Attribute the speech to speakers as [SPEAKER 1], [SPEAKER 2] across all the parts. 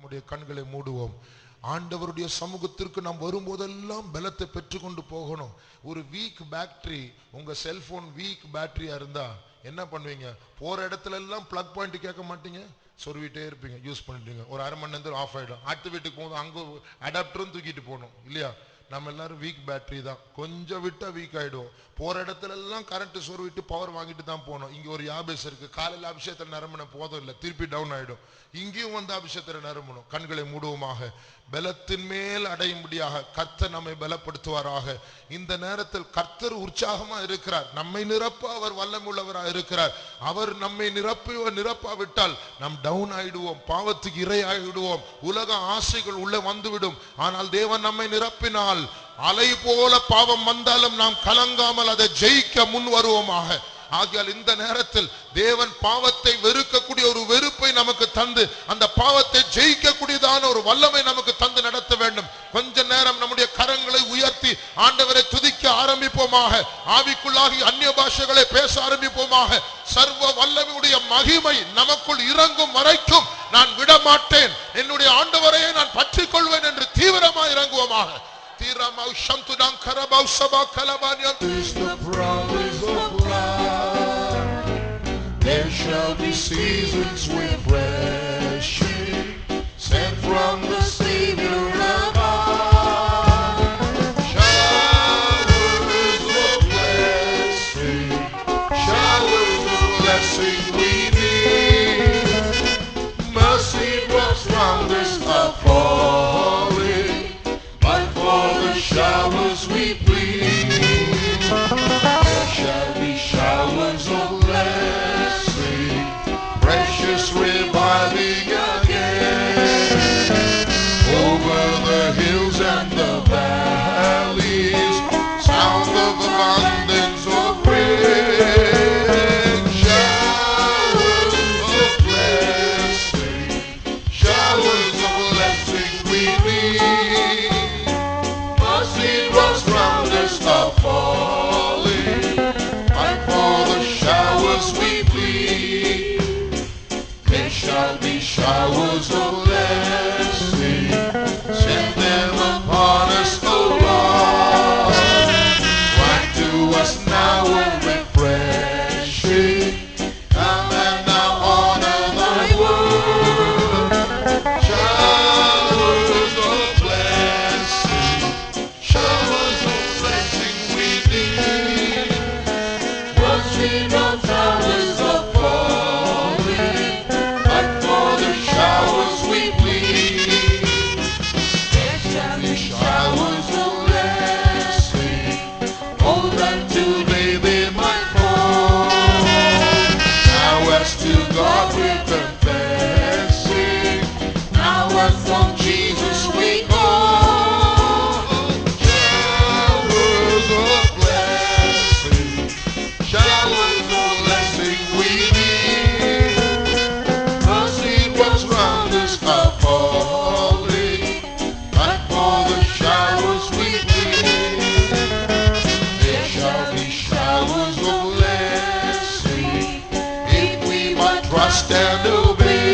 [SPEAKER 1] நம்முடைய கண்களை மூடுவோம். ஆண்டவருடைய சமூகத்திற்கு நாம் வரும்போதெல்லாம் பலத்தை பெற்றுக்கொண்டு போகணும். ஒரு வீக் பேட்டரி, உங்க செல்போன் வீக் பேட்டரியா இருந்தா என்ன பண்ணுவீங்க? போற இடத்துல எல்லாம் பிளக் பாயிண்ட் கேட்க மாட்டீங்க, சொருவிட்டே இருப்பீங்க, யூஸ் பண்ணிட்டீங்க. ஒரு அரை மணி நேரத்தில் ஆஃப் ஆயிடும். அடுத்த வீட்டுக்கு போகும்போது அங்க அடாப்டரும் தூக்கிட்டு போகணும் இல்லையா? நம்ம எல்லாரும் வீக் பேட்டரி தான், கொஞ்சம் விட்டா வீக் ஆயிடும். போற இடத்துல எல்லாம் கரண்ட் சொருவிட்டு பவர் வாங்கிட்டு தான் போகணும். இங்க ஒரு யாபேஸ் இருக்கு, காலையில் அபிஷேகத்தில் நிரம்பின போதும் இல்லை, திருப்பி டவுன் ஆயிடும். இங்கேயும் வந்து அபிஷேகத்தில் நிரம்பணும். கண்களை மூடுவோமாக. பலத்தின் மேல் அடையும்படியாக கர்த்தர் நம்மை பலப்படுத்துவாராக. இந்த நேரத்தில் கர்த்தர் உற்சாகமா இருக்கிறார். நம்மை நிரப்ப அவர் வல்லமுள்ளவராக இருக்கிறார். அவர் நம்மை நிரப்பாவிட்டால் நாம் டவுன் ஆயிடுவோம், பாவத்துக்கு இரை ஆகிடுவோம், உலக ஆசைகள் உள்ள வந்துவிடும். ஆனால் தேவன் நம்மை நிரப்பினால் அலை போல பாவம் வந்தாலும் நாம் கலங்காமல் அதை ஜெயிக்க முன் வருவோமாக. ஆகையால் இந்த நேரத்தில் தேவன் பாவத்தை வெறுக்கக்கூடிய ஒரு வெறுப்பை நமக்கு தந்து அந்த பாவத்தை ஜெயிக்கக்கூடியதான ஒரு வல்லமை நமக்கு தந்து நடத்த வேண்டும். கொஞ்ச நேரம் நம்முடைய கரங்களை உயர்த்தி ஆண்டவரை துதிக்க ஆரம்பிப்போமாக. ஆவிக்குள்ளாகி அந்நிய பாஷைகளை பேச ஆரம்பிப்போமாக. சர்வ வல்லமையுடைய மகிமை நமக்குள் இறங்கும் வரைக்கும் நான் விடமாட்டேன், என்னுடைய ஆண்டவரையே நான் பற்றிக் கொள்வேன் என்று தீவிரமாக இறங்குவோமாக.
[SPEAKER 2] There shall be seasons refreshing, sent from the Savior above. Showers of blessing, showers of blessing we need. Mercy drops round us are falling, but for the showers we plead. There shall be showers of blessing, precious reviving again, over the hills and the valleys, sound of abundance of rain. Showers of blessing, showers of blessing we need. Mercy drops round us are falling, and for the showers we plead. There shall be showers of blessing, send them upon us, O Lord. Grant to us now a refreshing, come and now honor thy word. Showers of blessing, showers of blessing we need. Mercy drops round us are falling, but for the showers we plead. There shall be showers of blessing, oh that today they might fall. Now as to God we're confessing, now as from Jesus we call. Showers of blessing, showers of blessing we need. Mercy drops round us are falling, but for the showers we plead. There shall be showers of blessing, if we might trust and obey.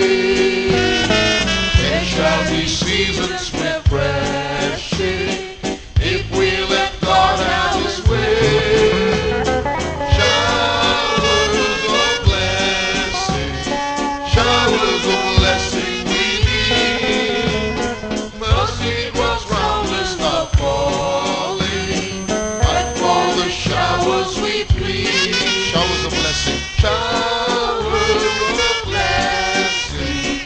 [SPEAKER 2] There shall be seasons refreshing, if we let God have His way. Showers of blessing, showers of blessing we need. Mercy drops round us are falling, but for the showers we plead. Showers of blessing, showers of blessing,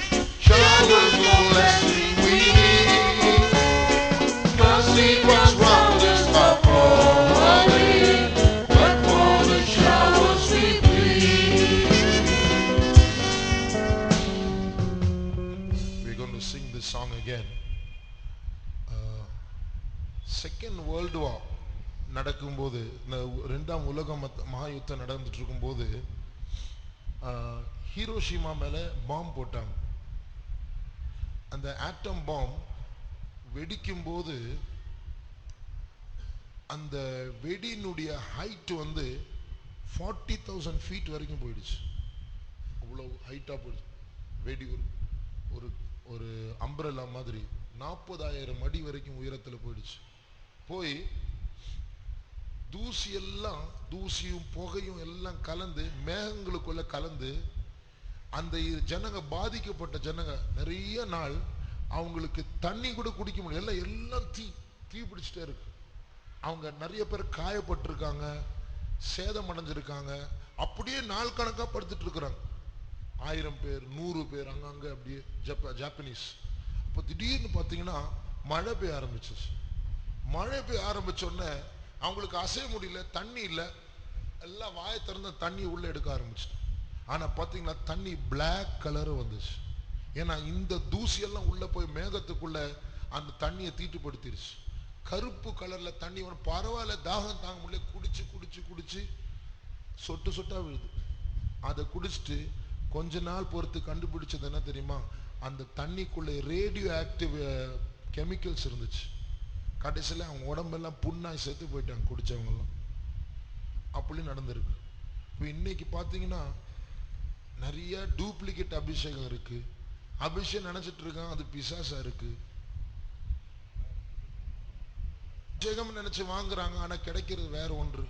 [SPEAKER 2] showers of blessing we need. Mercy drops round us are falling, but for the showers we plead.
[SPEAKER 1] We're going to sing this song again. Second world war நடக்கும்போது, இந்த ரெண்டாம் உலக மகாயுத்தம் நடந்துட்டு இருக்கும்போது Hiroshima மேலே பாம்பு போட்டாங்க. அந்த ஆட்டம் பாம் வெடிக்கும்போது அந்த வெடியினுடைய ஹைட் வந்து 40,000 ஃபீட் வரைக்கும் போயிடுச்சு. அவ்வளோ ஹைட்டாக போயிடுச்சு வெடி. ஒரு ஒரு அம்பரல்லா மாதிரி 40,000 அடி வரைக்கும் உயரத்தில் போயிடுச்சு. போய் தூசி எல்லாம், தூசியும் புகையும் எல்லாம் கலந்து மேகங்களுக்குள்ள கலந்து அந்த ஜனங்க, பாதிக்கப்பட்ட ஜனங்க நிறைய நாள் அவங்களுக்கு தண்ணி கூட குடிக்க முடியல. எல்லாம் தீ பிடிச்சிட்டே இருக்கு. அவங்க நிறைய பேர் காயப்பட்டிருக்காங்க, சேதம் அடைஞ்சிருக்காங்க. அப்படியே நாள் கணக்கா படுத்துட்டு இருக்கிறாங்க. 1000 பேர் 100 பேர் அங்கங்க அப்படியே ஜாப்பனீஸ். அப்போ திடீர்னு பார்த்தீங்கன்னா மழை பெய்ய ஆரம்பிச்சிச்சு. மழை பெய்ய ஆரம்பிச்ச உடனே அவங்களுக்கு அசைய முடியல, தண்ணி இல்லை. எல்லாம் வாயை திறந்த தண்ணி உள்ள எடுக்க ஆரம்பிச்சு. ஆனா பாத்தீங்களா தண்ணி பிளாக் கலர் வந்துச்சு. ஏன்னா இந்த தூசி எல்லாம் உள்ள போய் மேகத்துக்குள்ள அந்த தண்ணியை தீட்டுப்படுத்திருச்சு. கருப்பு கலர்ல தண்ணி வரும். பரவாயில்ல, தாகம் தாங்க முடியல, குடிச்சு குடிச்சு குடிச்சு சொட்டு சொட்டா விழுது. அதை குடிச்சிட்டு கொஞ்ச நாள் பொறுத்து கண்டுபிடிச்சது என்ன தெரியுமா? அந்த தண்ணிக்குள்ள ரேடியோ ஆக்டிவ் கெமிக்கல்ஸ் இருந்துச்சு. கடைசியில் அவங்க உடம்பெல்லாம் புண்ணாய் செத்து போயிட்டாங்க குடிச்சவங்கெல்லாம். அப்படி நடந்திருக்கு. இப்போ இன்னைக்கு பார்த்தீங்கன்னா நிறைய டூப்ளிகேட் அபிஷேகம் இருக்கு. அபிஷேகம் நினைச்சிட்டு இருக்கான் அது பிசாசா இருக்கு. அபிஷேகம் நினைச்சு வாங்குறாங்க, ஆனா கிடைக்கிறது வேற ஒன்று.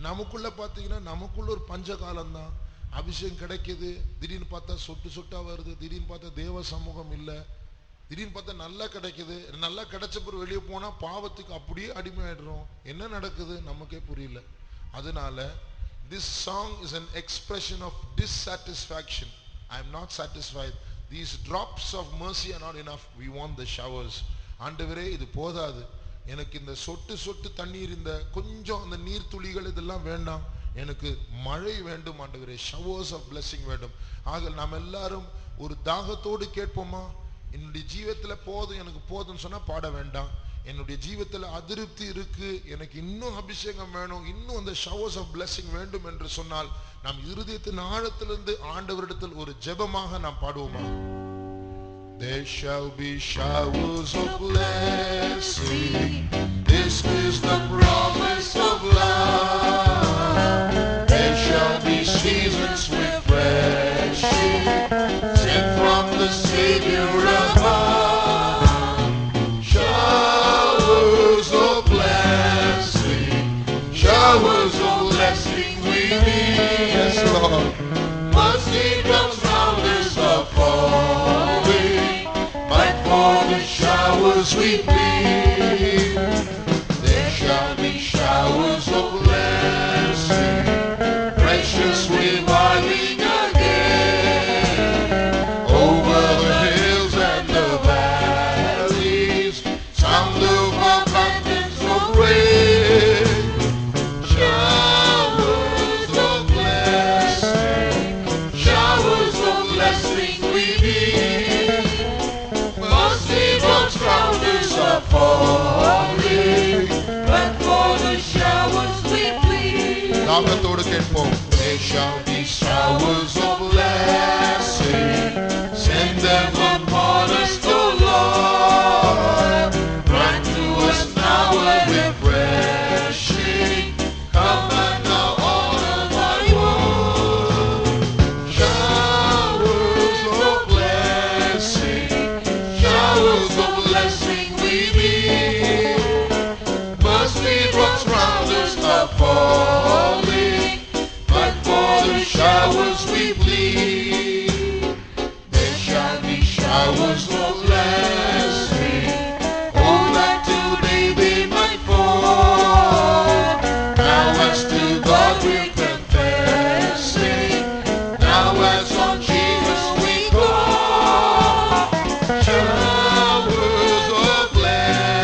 [SPEAKER 1] நமக்குள்ள பாத்தீங்கன்னா நமக்குள்ள ஒரு பஞ்ச காலம் தான். அபிஷேகம் கிடைக்குது, திடீர்னு பார்த்தா சொட்டு சொட்டா வருது, திடீர்னு பார்த்தா தேவ சமூகம் இல்லை, திடீர்னு பார்த்தா நல்லா கிடைக்குது. நல்லா கிடைச்ச பிறகு வெளியே போனா பாவத்துக்கு அப்படியே அடிமையாயிடுறோம். என்ன நடக்குது நமக்கே புரியல. அதனால this song is an expression of dissatisfaction. I am not satisfied. These drops of mercy are not enough. We want the showers. ஆண்டவரே இது போதாது, எனக்கு இந்த சொட்டு சொட்டு தண்ணீர், இந்த கொஞ்சம் அந்த நீர் துளிகள் இதெல்லாம் வேண்டாம், எனக்கு மழை வேண்டும் ஆண்டவரே. showers of blessing வேண்டும். ஆக நாம் எல்லாரும் ஒரு தாகத்தோடு கேட்போமா? என்னுடைய ஜீவத்துல போதும், எனக்கு போதும்னு சொன்னா பாட வேண்டாம். என்னுடைய ஜீவத்துல அதிருப்தி இருக்கு, எனக்கு இன்னும் அபிஷேகம் வேணும், இன்னும் அந்த showers of blessing வேண்டும் என்று சொன்னால் நாம் இருதயத்தின் ஆழத்திலிருந்து ஆண்டவரிடத்தில் ஒரு ஜெபமாக நாம் பாடுவோமா? There shall be showers of blessing. This is the promise of love. There shall be seasons refreshing, sent from the Savior above. Showers of blessing, showers of blessing we need. Yes, Lord. Mercy comes round us are falling, but for the showers we plead. There shall be showers of blessing, precious reviving again, over the hills and the valleys, sound of abundance of rain. Showers of blessing, showers of blessing we need. Mercy drops round us are falling, but for the showers we plead. தாகத்தோடு கேட்போம். There shall be showers of blessing, send them upon us, O Lord. Grant to us now a refreshing, come and now honor thy word. Showers of blessing, showers of blessing we need. Mercy drops round us are falling, but for the showers we plead. There shall be showers of blessing, oh that today they might fall. Now as to God we're confessing, now as on Jesus we call. Showers of blessing,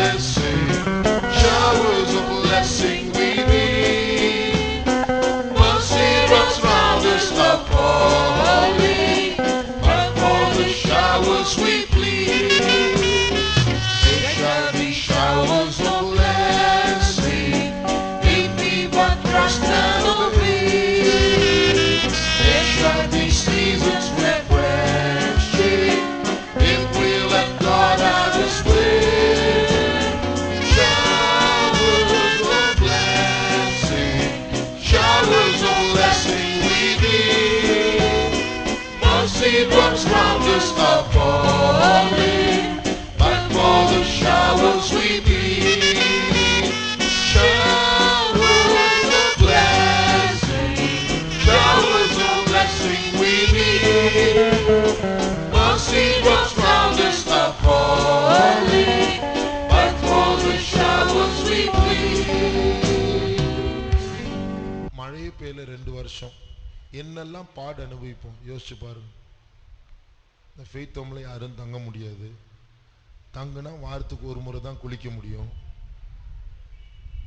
[SPEAKER 1] இடையில 2 வருஷம் என்னெல்லாம் பாடு அனுபவிப்போம் யோசிச்சு பாருங்க. இந்த faith ஹோம்ல யாரும் தங்க முடியாது. தங்குனா வாரத்துக்கு ஒரு முறை தான் குளிக்க முடியும்.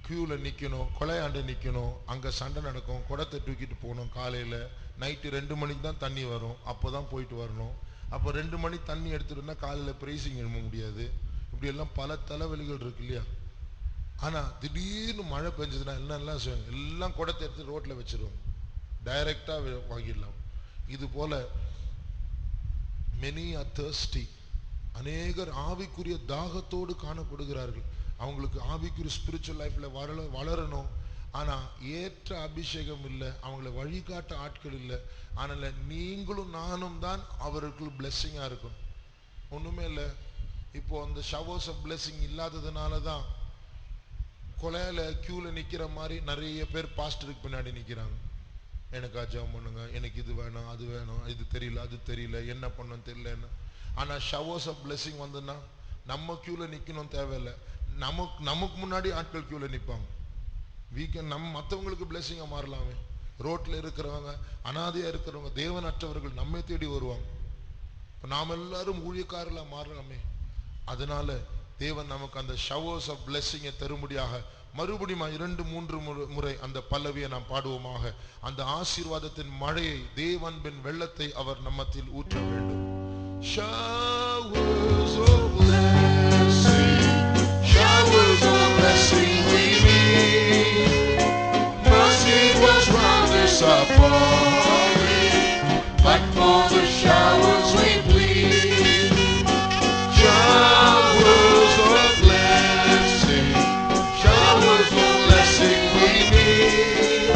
[SPEAKER 1] கியூவில் நிற்கணும், கொலையாண்டு நிற்கணும், அங்கே சண்டை நடக்கும், குடத்தை தூக்கிட்டு போகணும். காலையில் நைட்டு 2 மணிக்கு தான் தண்ணி வரும், அப்போ தான் போயிட்டு வரணும். அப்போ 2 மணி தண்ணி எடுத்துகிட்டுனா காலையில் ப்ரைஸிங் எழுத முடியாது. இப்படியெல்லாம் பல தலைவலிகள் இருக்கு இல்லையா? ஆனால் திடீர்னு மழை பெஞ்சதுன்னா என்னெல்லாம் செய்வாங்க, எல்லாம் குடத்தை எடுத்து ரோட்டில் வச்சிருவாங்க, டைரெக்டாக வாங்கிடலாம். இது போல் many are thirsty, அநேகர் ஆவிக்குரிய தாகத்தோடு காணப்படுகிறார்கள். அவங்களுக்கு ஆவிக்குரிய ஸ்பிரிச்சுவல் லைஃப்ல வளரணும், ஆனா ஏற்ற அபிஷேகம் இல்லை, அவங்கள வழிகாட்ட ஆட்கள் இல்லை. அதனால நீங்களும் நானும் தான் அவருக்கு பிளெஸ்ஸிங்கா இருக்கும். ஒண்ணுமே இல்லை. இப்போ அந்த ஷவர்ஸ் ஆஃப் பிளெஸ்ஸிங் இல்லாததுனால தான் கொலையில கியூல நிக்கிற மாதிரி நிறைய பேர் பாஸ்டருக்கு பின்னாடி நிக்கிறாங்க. எனக்கு ஜெபம் பண்ணுங்க, எனக்கு இது வேணும், அது வேணும், இது தெரியல, அது தெரியல, என்ன பண்ணணும் தெரியல என்ன. ஆனா ஷவர்ஸ் ஆஃப் பிளெஸிங் வந்துன்னா நம்ம கியூல நிக்கணும் தேவையில்லை, நமக்கு முன்னாடி ஆட்கள் கியூல நிற்பாங்க. வீக்கெண்ட் நம்ம மற்றவங்களுக்கு பிளெஸிங்கா மாறலாமே. ரோட்ல இருக்கிறவங்க, அனாதையா இருக்கிறவங்க, தேவனற்றவர்கள் நம்மை தேடி வருவாங்க. இப்போ நாம் எல்லாரும் ஊழியக்காரர்களா மாறலாமே. அதனால தேவன் நமக்கு அந்த ஷவர்ஸ் ஆஃப் பிளெஸிங்கை தரும்படியாக மறுபடியும் 2-3 முறை அந்த பல்லவியை நாம் பாடுவோமாக. அந்த ஆசீர்வாதத்தின் மழையை, தேவன்பின் வெள்ளத்தை அவர் நம்மத்தில் ஊற்ற வேண்டும். Showers of blessing, showers of blessing we need. Mercy was round us are falling, but for the showers we plead. Showers of blessing, showers of blessing we need.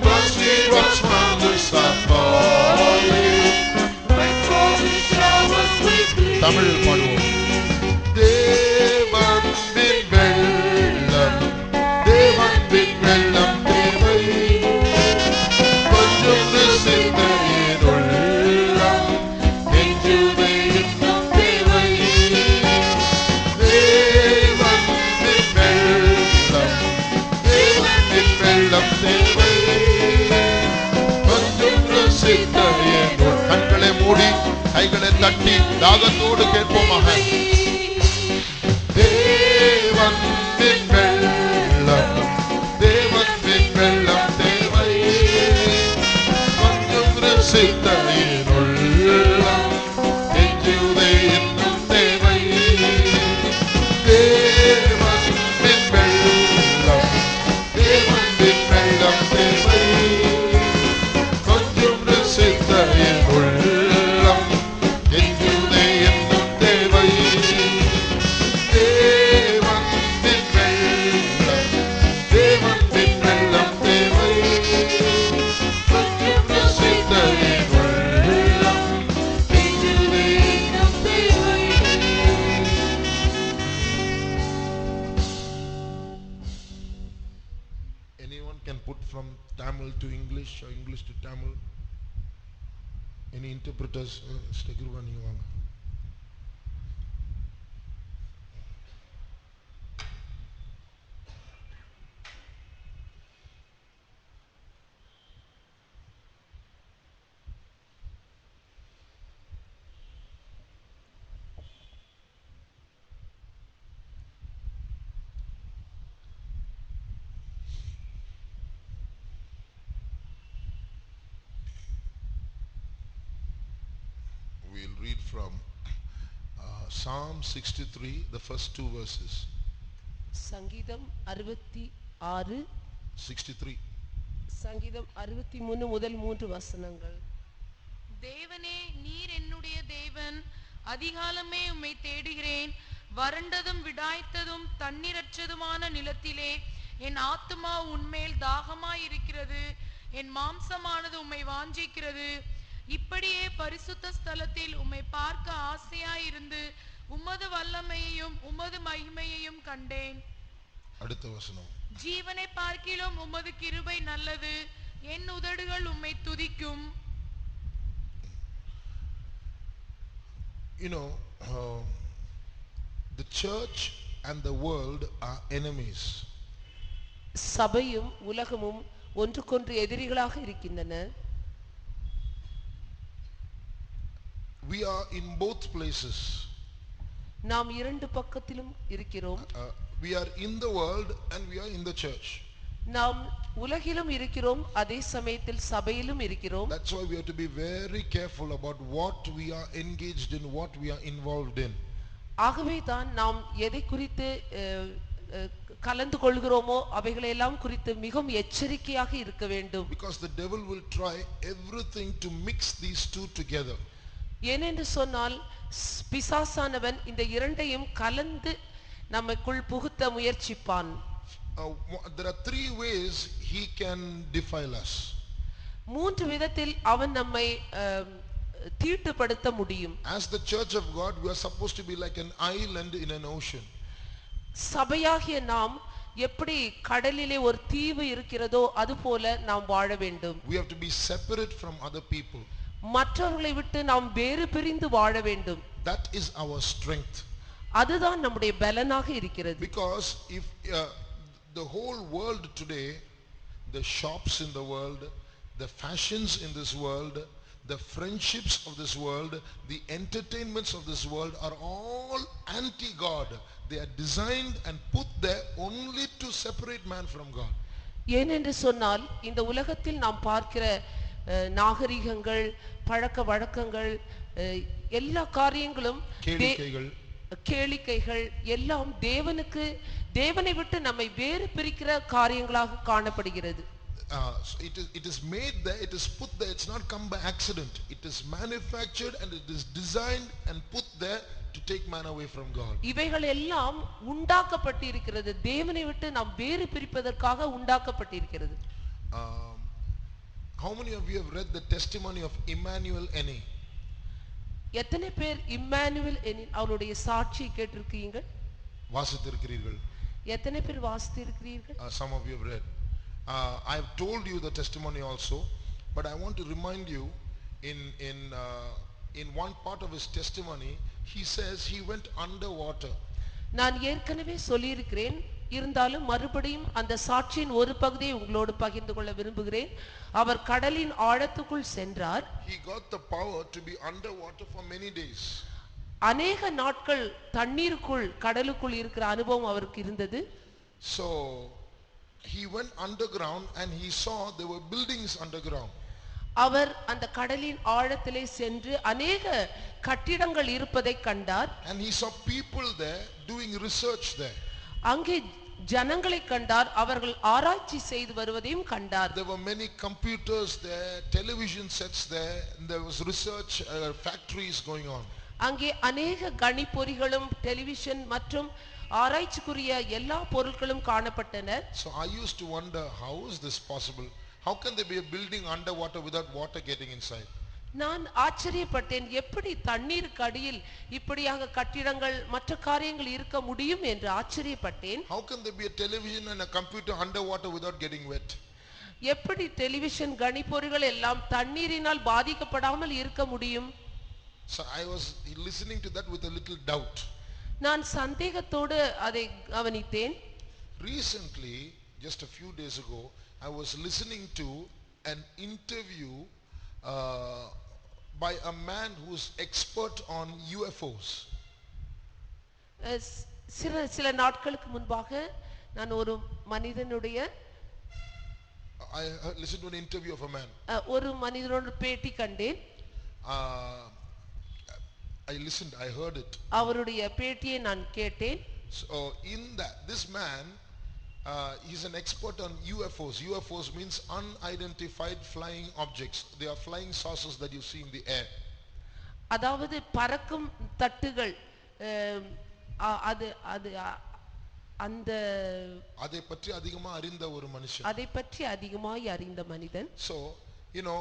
[SPEAKER 1] Mercy was round us are falling, but for the showers we plead. தமிழில் பாடுவோம். தேவன்பின் வெள்ளம், தேவன்பின் வெள்ளம் தேவை, கொஞ்சம் ரசித்த என் உள்ளம் நெஞ்சுதை இன்னும் தேவை. தேவன்பின் வெள்ளம், தேவன்பின் வெள்ளம் தேவை, கொஞ்சம் ரசித்த என் உள்ளம். கண்களை மூடி கைகளை தட்டி தாகத்தோடு கேட்போமாக. தேவன்பின் வெள்ளம், தேவன்பின் வெள்ளம் தேவை, கொஞ்சம் ரசித்த என் உள்ளம் நெஞ்சுதை இன்னும் தேவை. தேவன்பின் வெள்ளம், தேவன்பின் வெள்ளம் தேவை, கொஞ்சம் ரசித்த என் உள்ளம் நெஞ்சுதை இன்னும் தேவை. தேவன்பின் வெள்ளம், தேவன்பின் வெள்ளம் தேவை, கொஞ்சம் ரசித்த என் உள்ளம் நெஞ்சுதை இன்னும் தேவை. Anyone can put from Tamil to English or English to Tamil. Any interpreters? Stegruva நீங்க வாங்க. We'll read from Psalm 63, the first 2 verses.
[SPEAKER 3] சங்கீதம் 66,
[SPEAKER 1] 63.
[SPEAKER 3] சங்கீதம் 63 முதல் 3 வசனங்கள்.
[SPEAKER 4] தேவனே, நீர் என்னுடைய தேவன், அதிகாலமே உம்மை தேடுகிறேன். வறண்டதும் விடாய்த்ததும் தண்ணீரற்றதுமான நிலத்திலே என் ஆத்துமா உன்மேல் தாகமாயிருக்கிறது, என் மாம்சமானது உம்மை வாஞ்சிக்கிறது. இப்படியே பரிசுத்த ஸ்தலத்தில் உம்மை பார்க்க ஆசையாயிருந்து உமது வல்லமையையும் உமது மகிமையையும் கண்டேன்.
[SPEAKER 1] அடுத்த வசனம்.
[SPEAKER 4] ஜீவனை பார்க்கிலும் உமது கிருபை நல்லது, என் உதடுகள் உம்மை துதிக்கும்.
[SPEAKER 1] You know, the church and the world are enemies.
[SPEAKER 3] சபையும் உலகமும் ஒன்றுக்கொன்று எதிரிகளாக இருக்கின்றன.
[SPEAKER 1] We are in both places.
[SPEAKER 3] நாம் இரண்டு பக்கத்திலும் இருக்கிறோம்.
[SPEAKER 1] We are in the world and we are in the church.
[SPEAKER 3] நாம் உலகிலும் இருக்கிறோம், அதே சமயத்தில் சபையிலும் இருக்கிறோம்.
[SPEAKER 1] That's why we have to be very careful about what we are engaged in, what we are involved in.
[SPEAKER 3] ஆகவே தான் நாம் எதை குறித்து கலந்து கொள்கிறோமோ அவைகளெல்லாம் குறித்து மிகவும் எச்சரிக்கையாக இருக்க வேண்டும்.
[SPEAKER 1] Because the devil will try everything to mix these two together.
[SPEAKER 3] ஏனென்று சொன்னால் பிசாசானவன் இந்த இரண்டையும் கலந்து நமக்குள் புகுத்த முயற்சிப்பான்.
[SPEAKER 1] There are three ways he can defile us.
[SPEAKER 3] மூன்று விதத்தில் அவன் நம்மை தீட்டுப்படுத்த முடியும்.
[SPEAKER 1] As the church of God, we are supposed to be like an island in an ocean.
[SPEAKER 3] சபையாகிய நாம் எப்படி கடலிலே ஒரு தீவு இருக்கிறதோ அதுபோல நாம் வாழ வேண்டும்.
[SPEAKER 1] We have to be separate from other people.
[SPEAKER 3] மற்றவர்களை விட்டு நாம் வேறு பிரிந்து வாழ வேண்டும்.
[SPEAKER 1] That is our strength.
[SPEAKER 3] அதுதான் நம்முடைய பலனாக இருக்கிறது.
[SPEAKER 1] Because if the whole world today, the shops in the world, the fashions in this world, the friendships of this world, the entertainments of this world are all anti-God. They are designed and put there only to separate man from God.
[SPEAKER 3] ஏனென்று சொன்னால் இந்த உலகத்தில் நாம் பார்க்கிற நாகரிகங்கள், பழக்க வழக்கங்கள், எல்லா காரியங்களும் கேளிக்கைகள் எல்லாம் தேவனை விட்டு நம்மை வேறு பிரிக்கிற காரியங்களாக காணப்படுகிறது.
[SPEAKER 1] So it is made there, it is put there, it's not come by accident. It is manufactured and it is designed and put there to take man away from God.
[SPEAKER 3] இவைகள் எல்லாம் உண்டாக்கப்பட்டிருக்கிறது, தேவனை விட்டு நாம் வேறு பிரிப்பதற்காக உண்டாக்கப்பட்டிருக்கிறது.
[SPEAKER 1] How many of you have read the testimony of Emmanuel Eni?
[SPEAKER 3] எத்தனை பேர் Emmanuel எனின் அவருடைய சாட்சியை கேட்டிருக்கீங்க?
[SPEAKER 1] வாசித்திருக்கிறீர்கள்?
[SPEAKER 3] எத்தனை பேர் வாசித்திருக்கிறீர்கள்?
[SPEAKER 1] Some of you have read. I have told you the testimony also, but I want to remind you in one part of his testimony, he says he went underwater.
[SPEAKER 3] நான் ஏற்கனவே சொல்லி இருக்கிறேன், இருந்தாலும் மறுபடியும் அந்த சாட்சியின் ஒரு பகுதியை உங்களோடு பகிர்ந்து கொள்ள விரும்புகிறேன். அவர் கடலின் ஆழத்துக்குள் சென்றார்.
[SPEAKER 1] He got the power to be underwater for many days.
[SPEAKER 3] அநேக நாட்கள் தண்ணீருக்குள் கடலுக்குள் இருக்கிற அனுபவம் அவருக்கு இருந்தது.
[SPEAKER 1] So he went underground and he saw there were buildings underground.
[SPEAKER 3] அவர் அந்த கடலின் ஆழத்திலே சென்று அநேக கட்டிடங்கள் இருப்பதை கண்டார்.
[SPEAKER 1] And he saw people there doing research there.
[SPEAKER 3] அங்கே ஜனங்களை கண்டார், அவர்கள் ஆராய்ச்சி செய்து வருவதையும் கண்டார்.
[SPEAKER 1] There were many computers there, television sets there, and there was research factories going on.
[SPEAKER 3] அங்கே அநேக கணிப்பொறிகளும் டெலிவிஷன் மற்றும் ஆராய்ச்சிக்குரிய எல்லா பொருட்களும் காணப்பட்டன.
[SPEAKER 1] So I used to wonder, how is this possible? How can there be a building underwater without water getting inside?
[SPEAKER 3] நான் ஆச்சரியப்பட்டேன், எப்படி தண்ணீருக்கு அடியில் இப்படியாக கட்டிடங்கள் மற்ற காரியங்கள் இருக்க முடியும் என்று ஆச்சரியப்பட்டேன்.
[SPEAKER 1] How can there be a television and a computer underwater without getting wet?
[SPEAKER 3] எப்படி டெலிவிஷன் கணிப்பொறிகள் எல்லாம் தண்ணீரினால் பாதிக்கப்படாமல் இருக்க முடியும்?
[SPEAKER 1] So I was listening to that with a little doubt.
[SPEAKER 3] நான் சந்தேகத்தோடு அதை கவனித்தேன்.
[SPEAKER 1] Recently, just a few days ago, I was listening to an interview by a man who is expert on UFOs.
[SPEAKER 3] சில நாட்களுக்கு முன்பாக நான் ஒரு மனிதனுடைய
[SPEAKER 1] I listened to an interview of a man.
[SPEAKER 3] ஒரு மனிதனோட பேட்டி கண்டேன்.
[SPEAKER 1] I heard it.
[SPEAKER 3] அவருடைய பேட்டியை நான் கேட்டேன்.
[SPEAKER 1] So in that, this man, he's an expert on UFOs. UFOs means unidentified flying objects. They are flying saucers that you see in the air.
[SPEAKER 3] அதாவது பறக்கும் தட்டுகள், அது அது அந்த
[SPEAKER 1] அதை பற்றி அதிகமா அறிந்த ஒரு மனுஷன்.
[SPEAKER 3] அதை பற்றி அதிகமாய் அறிந்த மனிதன்.
[SPEAKER 1] So you know,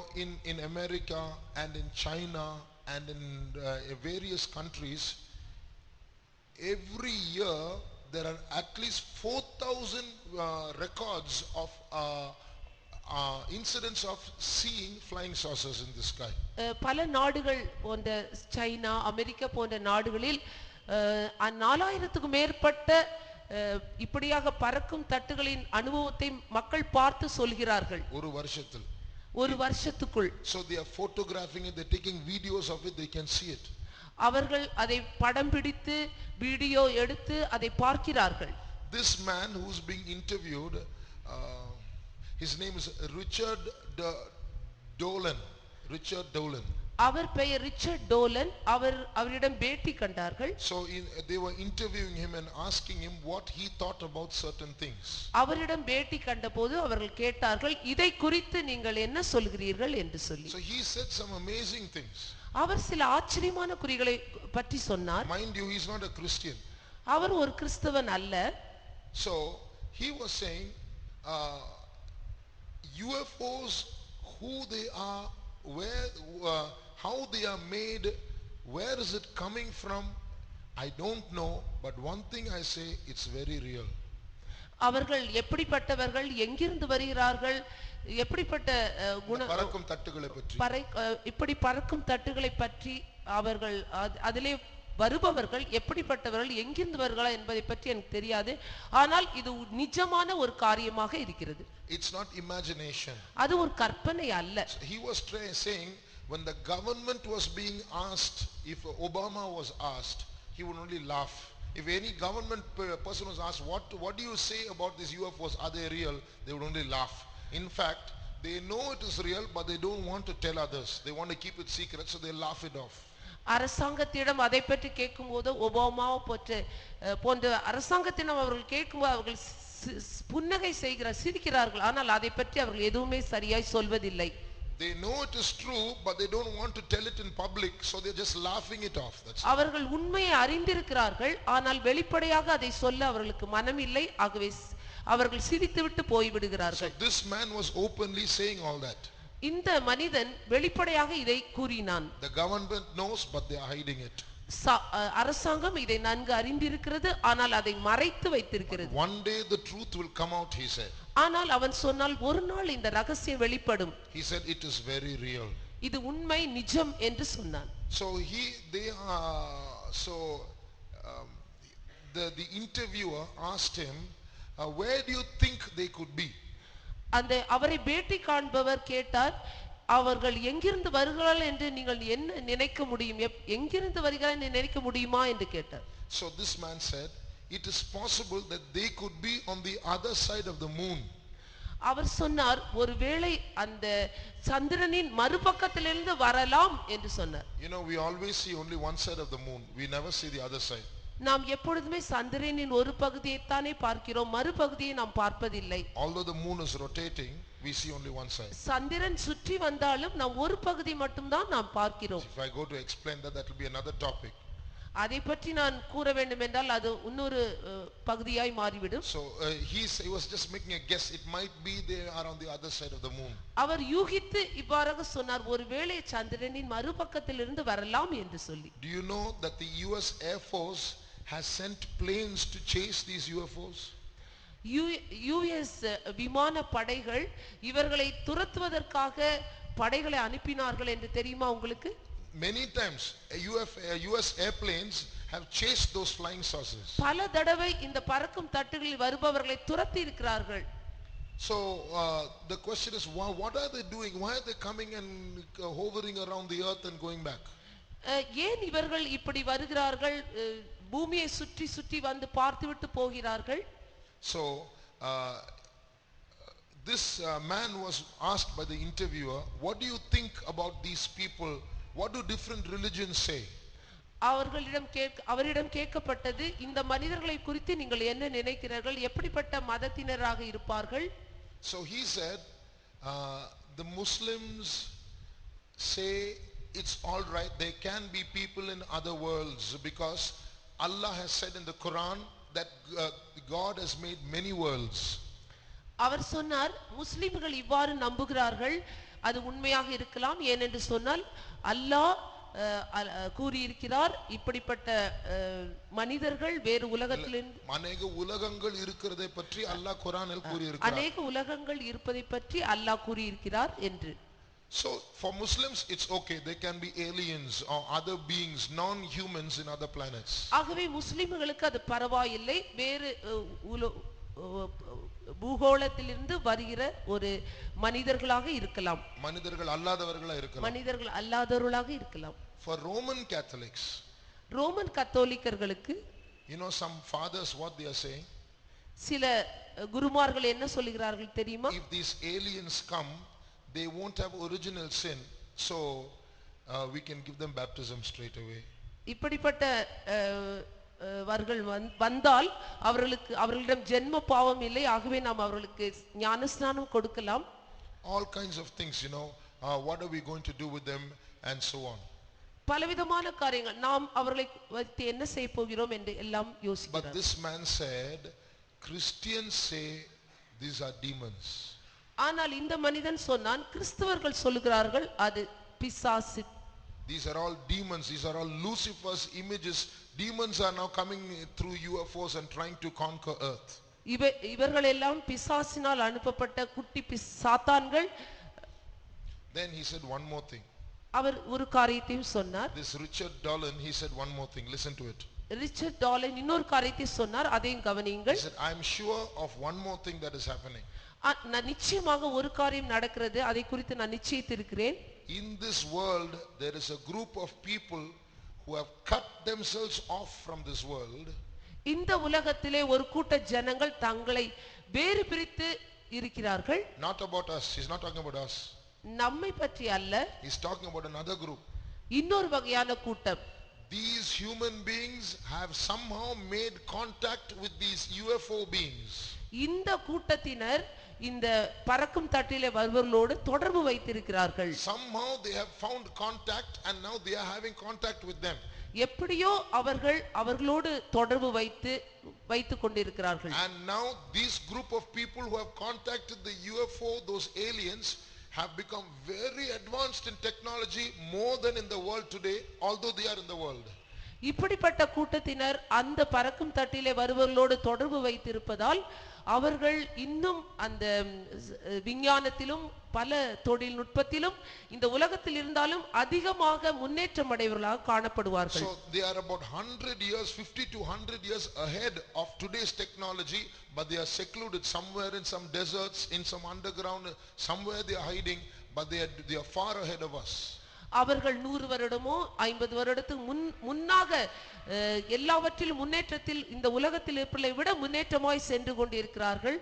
[SPEAKER 1] in America and in China and in various countries, every year there are at least 4,000 records of incidents of seeing flying saucers in the sky.
[SPEAKER 3] பல நாடுகள் போன்ற சைனா, அமெரிக்கா போன்ற நாடுகளில் 4000க்கும் மேற்பட்ட இப்படியாக பறக்கும் தட்டுகளின் அனுபவத்தை மக்கள் பார்த்து சொல்கிறார்கள்
[SPEAKER 1] ஒரு வருஷத்தில்.
[SPEAKER 3] ஒரு வருஷத்துக்குள்.
[SPEAKER 1] So they are photographing it, they are taking videos of it, they can see it.
[SPEAKER 3] அவர்கள் அதை படம் பிடித்து வீடியோ எடுத்து அதை பார்க்கிறார்கள்.
[SPEAKER 1] This man who's being interviewed, his name is Richard Dolan. Richard Dolan.
[SPEAKER 3] அவர் பெயர் ரிச்சர்ட் டோலன். அவரிடம் பேட்டி கண்டார்கள்.
[SPEAKER 1] So they were interviewing him and asking him what he thought about certain things.
[SPEAKER 3] அவரிடம் பேட்டி கண்டபோது அவர்கள் கேட்டார்கள், இதை குறித்து நீங்கள் என்ன சொல்கிறீர்கள் என்று சொல்லி.
[SPEAKER 1] So he said some amazing things.
[SPEAKER 3] அவர் சில ஆச்சரியமான குறிகளை பற்றி சொன்னார்.
[SPEAKER 1] Mind you, he is not a Christian.
[SPEAKER 3] அவர் ஒரு கிறிஸ்தவன் அல்ல.
[SPEAKER 1] So he was saying UFOs, who they are, where, how they are made, where is it coming from, I don't know, but one thing I say, it's very real.
[SPEAKER 3] அவர்கள் எப்படிப்பட்டவர்கள், எங்கிருந்து வருகிறார்கள், எப்படிப்பட்ட
[SPEAKER 1] பறக்கும் தட்டுகளை பற்றி,
[SPEAKER 3] இப்படி பறக்கும் தட்டுகளை பற்றி அவர்கள் அதிலே வருபவர்கள் எப்படிப்பட்டவர்கள், எங்கிருந்து வருகிறார்கள் என்பதை பற்றி எனக்கு தெரியாது. ஆனால் இது நிஜமான ஒரு காரியமாக இருக்கிறது.
[SPEAKER 1] It's not imagination.
[SPEAKER 3] அது ஒரு கற்பனை அல்ல.
[SPEAKER 1] He was saying when the government was being asked, if Obama was asked, he would only laugh. If any government person was asked, what do you say about these UFOs, are they real, they would only laugh. In fact, they know it is real, but they don't want to tell others. They want to keep it secret, so they laugh it off.
[SPEAKER 3] அரசாங்கத்திடம் அதை பற்றி கேட்கும்போது, ஒபாமாவை போன்ற அரசாங்கத்திடம் அவர்கள் கேட்கும்போது அவர்கள் புன்னகை சிரிக்கிறார்கள். ஆனால் அதை பற்றி அவர்கள் எதுவுமே சரியாய் சொல்வதில்லை.
[SPEAKER 1] They know it is true, but they don't want to tell it in public, so they're just laughing it off.
[SPEAKER 3] அவர்கள் உண்மையை அறிந்திருக்கிறார்கள், ஆனால் வெளிப்படையாக அதை சொல்ல அவர்களுக்கு மனமில்லை. ஆகவே அவர்கள் சிரித்துவிட்டு போய்விடுகிறார்கள்.
[SPEAKER 1] So this man was openly saying all that.
[SPEAKER 3] இந்த மனிதன் வெளிப்படையாக இதை கூறினான்.
[SPEAKER 1] The government knows, but they are hiding it.
[SPEAKER 3] அரசாங்கம் இதை நன்கு அறிந்திருக்கிறது, ஆனால் அதை மறைத்து வைத்திருக்கிறது.
[SPEAKER 1] One day the truth will come out, he said.
[SPEAKER 3] ஆனால் அவன் சொன்னால் ஒரு நாள் இந்த ரகசியம் வெளிப்படும்.
[SPEAKER 1] He said it is very real.
[SPEAKER 3] இது உண்மை, நிஜம் என்று சொன்னான்.
[SPEAKER 1] So the interviewer asked him, where do you think they could be?
[SPEAKER 3] அந்த அவரை பேட்டி காண்பவர் கேட்டார், அவர்கள் எங்கிருந்து வருகிறார்கள் என்று நீங்கள் என்ன நினைக்க முடியும், எங்கிருந்து வருகிறார்கள் என்று நினைக்க முடியுமா என்று கேட்டார்.
[SPEAKER 1] So this man said, it is possible that they could be on the other side of the moon.
[SPEAKER 3] அவர் சொன்னார், ஒருவேளை அந்த சந்திரனின் மறுபக்கத்திலிருந்து வரலாம் என்று சொன்னார்.
[SPEAKER 1] You know, we always see only one side of the moon, we never see the other side.
[SPEAKER 3] நாம் எப்பொழுதுமே சந்திரனின் ஒரு பகுதியை தானே பார்க்கிறோம், மறுபகுதியை நாம் பார்ப்பதில்லை.
[SPEAKER 1] Although the moon is rotating, we see only one side.
[SPEAKER 3] சந்திரன் சுற்றி வந்தாலும் நாம் ஒரு பகுதி மட்டும் தான் நாம் பார்க்கிறோம்.
[SPEAKER 1] If I go to explain that, that will be another topic.
[SPEAKER 3] அதை பற்றி நான் கூற வேண்டும் என்றால் அது இன்னொரு பகுதியாய் மாறிவிடும்.
[SPEAKER 1] So he was just making a guess, it might be they are on the other side of the moon.
[SPEAKER 3] அவர் யூகித்து இவ்வாறாக சொன்னார், ஒருவேளை சந்திரனின் மறுபக்கத்திலிருந்து வரலாம் என்று சொல்லி.
[SPEAKER 1] Do you know that the US Air Force has sent planes to chase these UFOs?
[SPEAKER 3] US விமான படைகள் இவர்களை துரத்துவதற்காக படைகளை அனுப்பினார்கள் என்று தெரியுமா உங்களுக்கு?
[SPEAKER 1] Many times US airplanes have chased those flying saucers.
[SPEAKER 3] பல தடவை இந்த பறக்கும் தட்டுகளில் வருபவர்களை துரத்தி இருக்கிறார்கள்.
[SPEAKER 1] So the question is, what are they doing? Why are they coming and hovering around the earth and going back?
[SPEAKER 3] ஏன் இவர்கள் இப்படி வருகிறார்கள், பூமியை சுற்றி சுற்றி வந்து பார்த்துவிட்டு போகிறார்கள்?
[SPEAKER 1] So this man was asked by the interviewer, what do you think about these people? What do different religions say?
[SPEAKER 3] அவரிடம் கேட்கப்பட்டது, இந்த மனிதர்களை குறித்து நீங்கள் என்ன நினைக்கிறீர்கள், எப்படிப்பட்ட மதத்தினராக இருப்பார்கள்?
[SPEAKER 1] So he said, the Muslims say it's all right, there can be people in other worlds because Allah has said in the Quran that God has made many worlds.
[SPEAKER 3] அவர் சொன்னார், முஸ்லிம்கள் இவ்வாறு நம்புகிறார்கள், அது உண்மையாக இருக்கலாம். ஏனென்று சொன்னால் அல்லாஹ் கூறியிருக்கிறார், இப்படிப்பட்ட மனிதர்கள் வேறு உலகத்திலிருந்து
[SPEAKER 1] அநேக உலகங்கள் இருக்கிறதை பற்றி அல்லாஹ் குர்ஆனில் கூறியிருக்கிறார்.
[SPEAKER 3] அநேக உலகங்கள் இருப்பதை பற்றி அல்லாஹ் கூறியிருக்கிறார் என்று.
[SPEAKER 1] So for Muslims it's okay, they can be aliens or other beings, non-humans in other planets.
[SPEAKER 3] ஆகவே முஸ்லிம்களுக்கு அது பரவாயில்லை, வேறு பூகோளத்திலிருந்து வருகிற ஒரு மனிதர்களாக இருக்கலாம்,
[SPEAKER 1] மனிதர்கள் அல்லாதவர்களா இருக்கலாம்.
[SPEAKER 3] மனிதர்கள் அல்லாதவர்களாக இருக்கலாம்.
[SPEAKER 1] For Roman Catholics,
[SPEAKER 3] ரோமன் கத்தோலிக்கர்களுக்கு
[SPEAKER 1] you know, some fathers what they are saying,
[SPEAKER 3] சில குருமார்கள் என்ன சொல்லுகிறார்கள் தெரியுமா?
[SPEAKER 1] if these aliens come, they won't have original sin, so we can give them baptism straight away.
[SPEAKER 3] இப்படிப்பட்ட வர்கள் வந்தால் அவர்களிடம் ஜென்ம பாவம் இல்லை, ஆகவே நாம் அவர்களுக்கு ஞானஸ்நானம் கொடுக்கலாம்.
[SPEAKER 1] All kinds of things, you know, what are we going to do with them and so on.
[SPEAKER 3] பலவிதமான காரியங்கள், நாம் அவர்களை வைத்து என்ன செய்ய போகிறோம் என்று எல்லாம்
[SPEAKER 1] But
[SPEAKER 3] யோசிக்கிறார்.
[SPEAKER 1] this man said, Christians say these are demons.
[SPEAKER 3] ஆனால் இந்த மனிதன் சொன்னான், கிறிஸ்தவர்கள் சொல்லுகிறார்கள் அது பிசாசு.
[SPEAKER 1] These are all demons, these are all Lucifer's images. Demons are now coming through UFOs and trying to conquer earth.
[SPEAKER 3] இவர்கள் எல்லாம் பிசாசினால் அனுப்பப்பட்ட குட்டி சாத்தான்கள்.
[SPEAKER 1] Then he said one more thing.
[SPEAKER 3] அவர் ஒரு காரியத்தையும் சொன்னார்.
[SPEAKER 1] This Richard Dolan, he said one more thing, listen to it.
[SPEAKER 3] Richard Dallan இன்னொரு காரியத்தை சொன்னார், அதையும்
[SPEAKER 1] He
[SPEAKER 3] கவனியுங்கள்.
[SPEAKER 1] said, I am sure of one more thing that is happening.
[SPEAKER 3] நான் நிச்சயமாக ஒரு காரியம் நடக்கிறது, அதை குறித்து நான் நிச்சயித்திருக்கிறேன்.
[SPEAKER 1] In this world there is a group of people who have cut themselves off from this world.
[SPEAKER 3] இந்த உலகத்திலே ஒரு கூட்ட ஜனங்கள் தங்களை வேறு பிரித்து இருக்கிறார்கள்.
[SPEAKER 1] Not about us, he's not talking about us.
[SPEAKER 3] நம்மை பற்றி அல்ல,
[SPEAKER 1] He's talking about another group.
[SPEAKER 3] இன்னொரு வகையான கூட்டம்.
[SPEAKER 1] These human beings have somehow made contact with these UFO beings.
[SPEAKER 3] இந்த கூட்டத்தினர் இந்த பறக்கும் தட்டிலே வருவர்களோடு தொடர்பு வைத்திருக்கிறார்கள்.
[SPEAKER 1] Somehow they have found contact and now they are having contact with them.
[SPEAKER 3] எப்படியோ அவர்களோடு தொடர்பு வைத்துக் கொண்டிருக்கிறார்கள்.
[SPEAKER 1] And now this group of people who have contacted the UFO, those aliens, have become very advanced in technology, more than in the world today, although they are in the world.
[SPEAKER 3] இப்படிப்பட்ட கூட்டத்தினர் அந்த பறக்கும் தட்டிலே வருவர்களோடு தொடர்பு வைத்திருப்பதால் அவர்கள் இன்னும் அந்த விஞ்ஞானத்திலும் பல தொழில்நுட்பத்திலும் இந்த உலகத்தில் இருந்தாலும் அதிகமாக முன்னேற்றம் அடைவர்களாக காணப்படுவார்கள்.
[SPEAKER 1] So they are about 100 years, 50 to 100 years ahead of today's technology, but they are secluded somewhere in some deserts, in some underground, somewhere they are hiding, but they are far ahead of us.
[SPEAKER 3] அவர்கள் 100 வருடமோ 50 வருடத்துக்கு முன்னாக எல்லாவற்றிலும் முன்னேற்றத்தில் இந்த உலகத்தில் இருப்பதை விட முன்னேற்றமாய் சென்று கொண்டிருக்கிறார்கள்.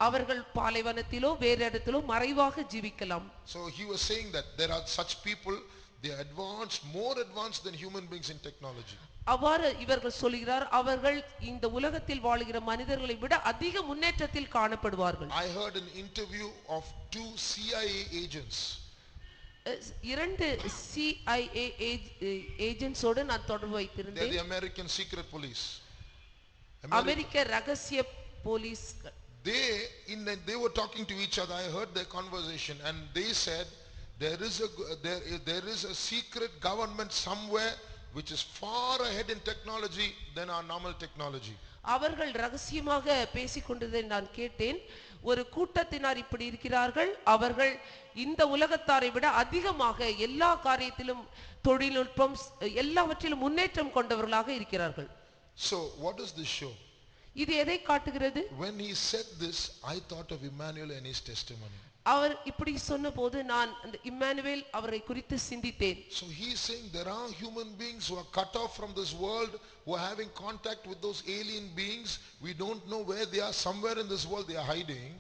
[SPEAKER 3] அவர்கள் பாலைவனத்திலோ வேறு இடத்திலோ மறைவாக ஜீவிக்கலாம்.
[SPEAKER 1] So he was saying that there are such people, they are advanced, more advanced than human beings in technology.
[SPEAKER 3] அவ்வாறு இவர்கள் சொல்கிறார், அவர்கள் இந்த உலகத்தில் வாழ்கிற மனிதர்களை விட அதிக முன்னேற்றத்தில் காணப்படுவார்கள்.
[SPEAKER 1] I heard an interview of 2 CIA agents.
[SPEAKER 3] 2 CIA ஏஜென்ட்ஸோடு நான் தொடர்பு வைத்திருந்தேன்.
[SPEAKER 1] They are the American secret police.
[SPEAKER 3] அமெரிக்க ரகசிய police.
[SPEAKER 1] They were talking to each other. I heard their conversation and they said there is a secret government somewhere which is far ahead in technology than our normal technology.
[SPEAKER 3] அவர்கள் ரகசியமாக பேசிக்கொண்டதை நான் கேட்டேன். ஒரு கூட்டத்தினர் இப்படி இருக்கிறார்கள், அவர்கள் இந்த உலகத்தாரை விட அதிகமாக எல்லா காரியத்திலும் தொழில்நுட்பம் எல்லாவற்றிலும் முன்னேற்றம் கொண்டவர்களாக இருக்கிறார்கள்.
[SPEAKER 1] So what does this show?
[SPEAKER 3] இது எதை காட்டுகிறது?
[SPEAKER 1] When he said this, I thought of Emmanuel and his testimony.
[SPEAKER 3] அவர் இப்படி சொன்னபோது நான் அந்த இம்மானுவேல் அவரை குறித்து சிந்தித்தேன்.
[SPEAKER 1] So he is saying there are human beings who are cut off from this world, who are having contact with those alien beings. We don't know where they are. Somewhere in this world they are hiding.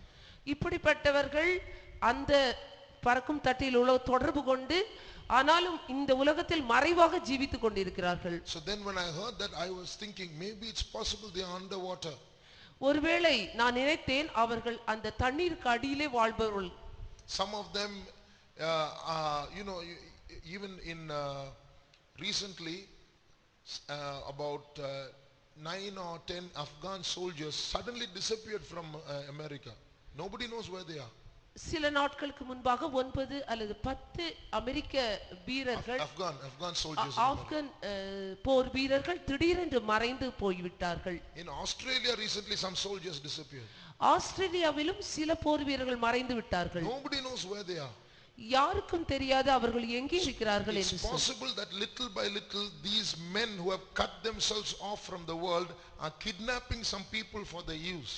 [SPEAKER 3] இப்படிப்பட்டவர்கள் அந்த பறக்கும் தட்டில் உள்ள தொடர்பு கொண்டு ஆனாலும் இந்த உலகத்தில் மறைவாக ஜீவித்துக் கொண்டிருக்கிறார்கள்.
[SPEAKER 1] So then when I heard that, I was thinking maybe it's possible they are underwater.
[SPEAKER 3] ஒருவேளை நான் நினைத்தேன் அவர்கள் அந்த தண்ணீருக்கு அடியிலே வாழ்பவர்கள்.
[SPEAKER 1] Some of them you know, even in recently about 9 or 10 Afghan soldiers suddenly disappeared from America. Nobody knows where they are.
[SPEAKER 3] சில நாட்களுக்கு முன்பாக 9 அல்லது 10 அமெரிக்க வீரர்கள்
[SPEAKER 1] Afghan soldiers,
[SPEAKER 3] ஆப்கான் போர் வீரர்கள் திடீரென்று மறைந்து போய்விட்டார்கள்.
[SPEAKER 1] In Australia recently some soldiers disappeared.
[SPEAKER 3] ஆஸ்திரேலியாவிலும் சில போர் வீரர்கள் மறைந்து விட்டார்கள்.
[SPEAKER 1] Nobody knows where they are.
[SPEAKER 3] யாருக்கும் தெரியாது அவர்கள் எங்கே இருக்கிறார்கள்
[SPEAKER 1] It's
[SPEAKER 3] என்று சொல்லி.
[SPEAKER 1] possible that little by little these men who have cut themselves off from the world are kidnapping some people for their use.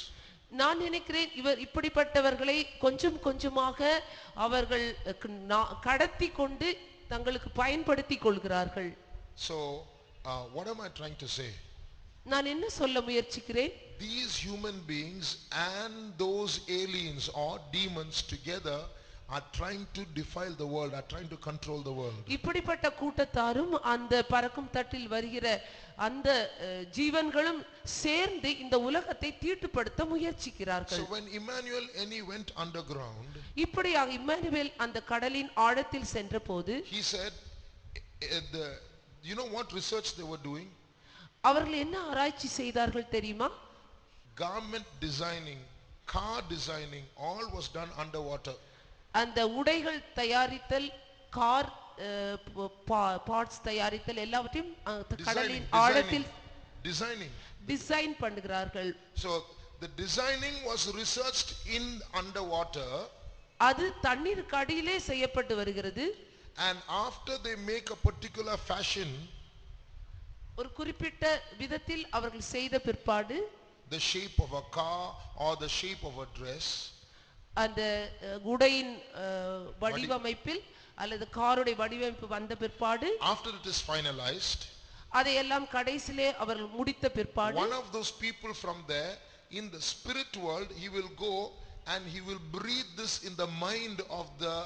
[SPEAKER 3] நான் நினைக்கிறேன் இப்படிப்பட்டவர்களை கொஞ்சம் கொஞ்சமாக அவர்கள் கடத்தி கொண்டு தங்களுக்கு பயன்படுத்தி கொள்கிறார்கள்.
[SPEAKER 1] So what am I trying to say?
[SPEAKER 3] நான் என்ன சொல்ல முயற்சிக்கிறேன்?
[SPEAKER 1] These human beings and those aliens or demons together are trying to defile the world, are trying to control the world.
[SPEAKER 3] இப்படிப்பட்ட கூட்டத்தாரும் அந்த பறக்கும் தட்டில் வருகிற அந்த ஜீவன்களும் சேர்ந்து இந்த உலகத்தை தீட்டுப்படுத்த முயற்சிக்கிறார்கள்.
[SPEAKER 1] So when Emmanuel went underground,
[SPEAKER 3] இப்படியாக இம்மானுவேல் அந்த கடலின் ஆழத்தில் சென்றபோது
[SPEAKER 1] he said, you know what research they were doing?
[SPEAKER 3] அவர்கள் என்ன ஆராய்ச்சி செய்தார்கள் தெரியுமா?
[SPEAKER 1] Garment designing, car designing, all was done underwater.
[SPEAKER 3] அந்த உடைகள் தயாரித்தல், கார் பார்ட்ஸ் தயாரித்தல் எல்லாவற்றையும் கடலின் ஆழத்தில் டிசைன் பண்ணுகிறார்கள்.
[SPEAKER 1] So the designing was researched in underwater.
[SPEAKER 3] அது தண்ணீருக்கு அடியிலே செய்யப்பட்டு வருகிறது.
[SPEAKER 1] And after they make a particular fashion,
[SPEAKER 3] ஒரு குறிப்பிட்ட விதத்தில் அவர்கள் செய்த பிற்பாடு,
[SPEAKER 1] the shape of a car or the shape of a dress,
[SPEAKER 3] அந்த உடையின் வடிவமைப்பில் அல்லது காருடைய வடிவமைப்பு வந்த பிற்பாடு,
[SPEAKER 1] after it is finalized,
[SPEAKER 3] அதையெல்லாம் கடைசிலே அவர்கள் முடித்த பிற்பாடு,
[SPEAKER 1] one of those people from there in the spirit world, he will go and he will breathe this in the mind of the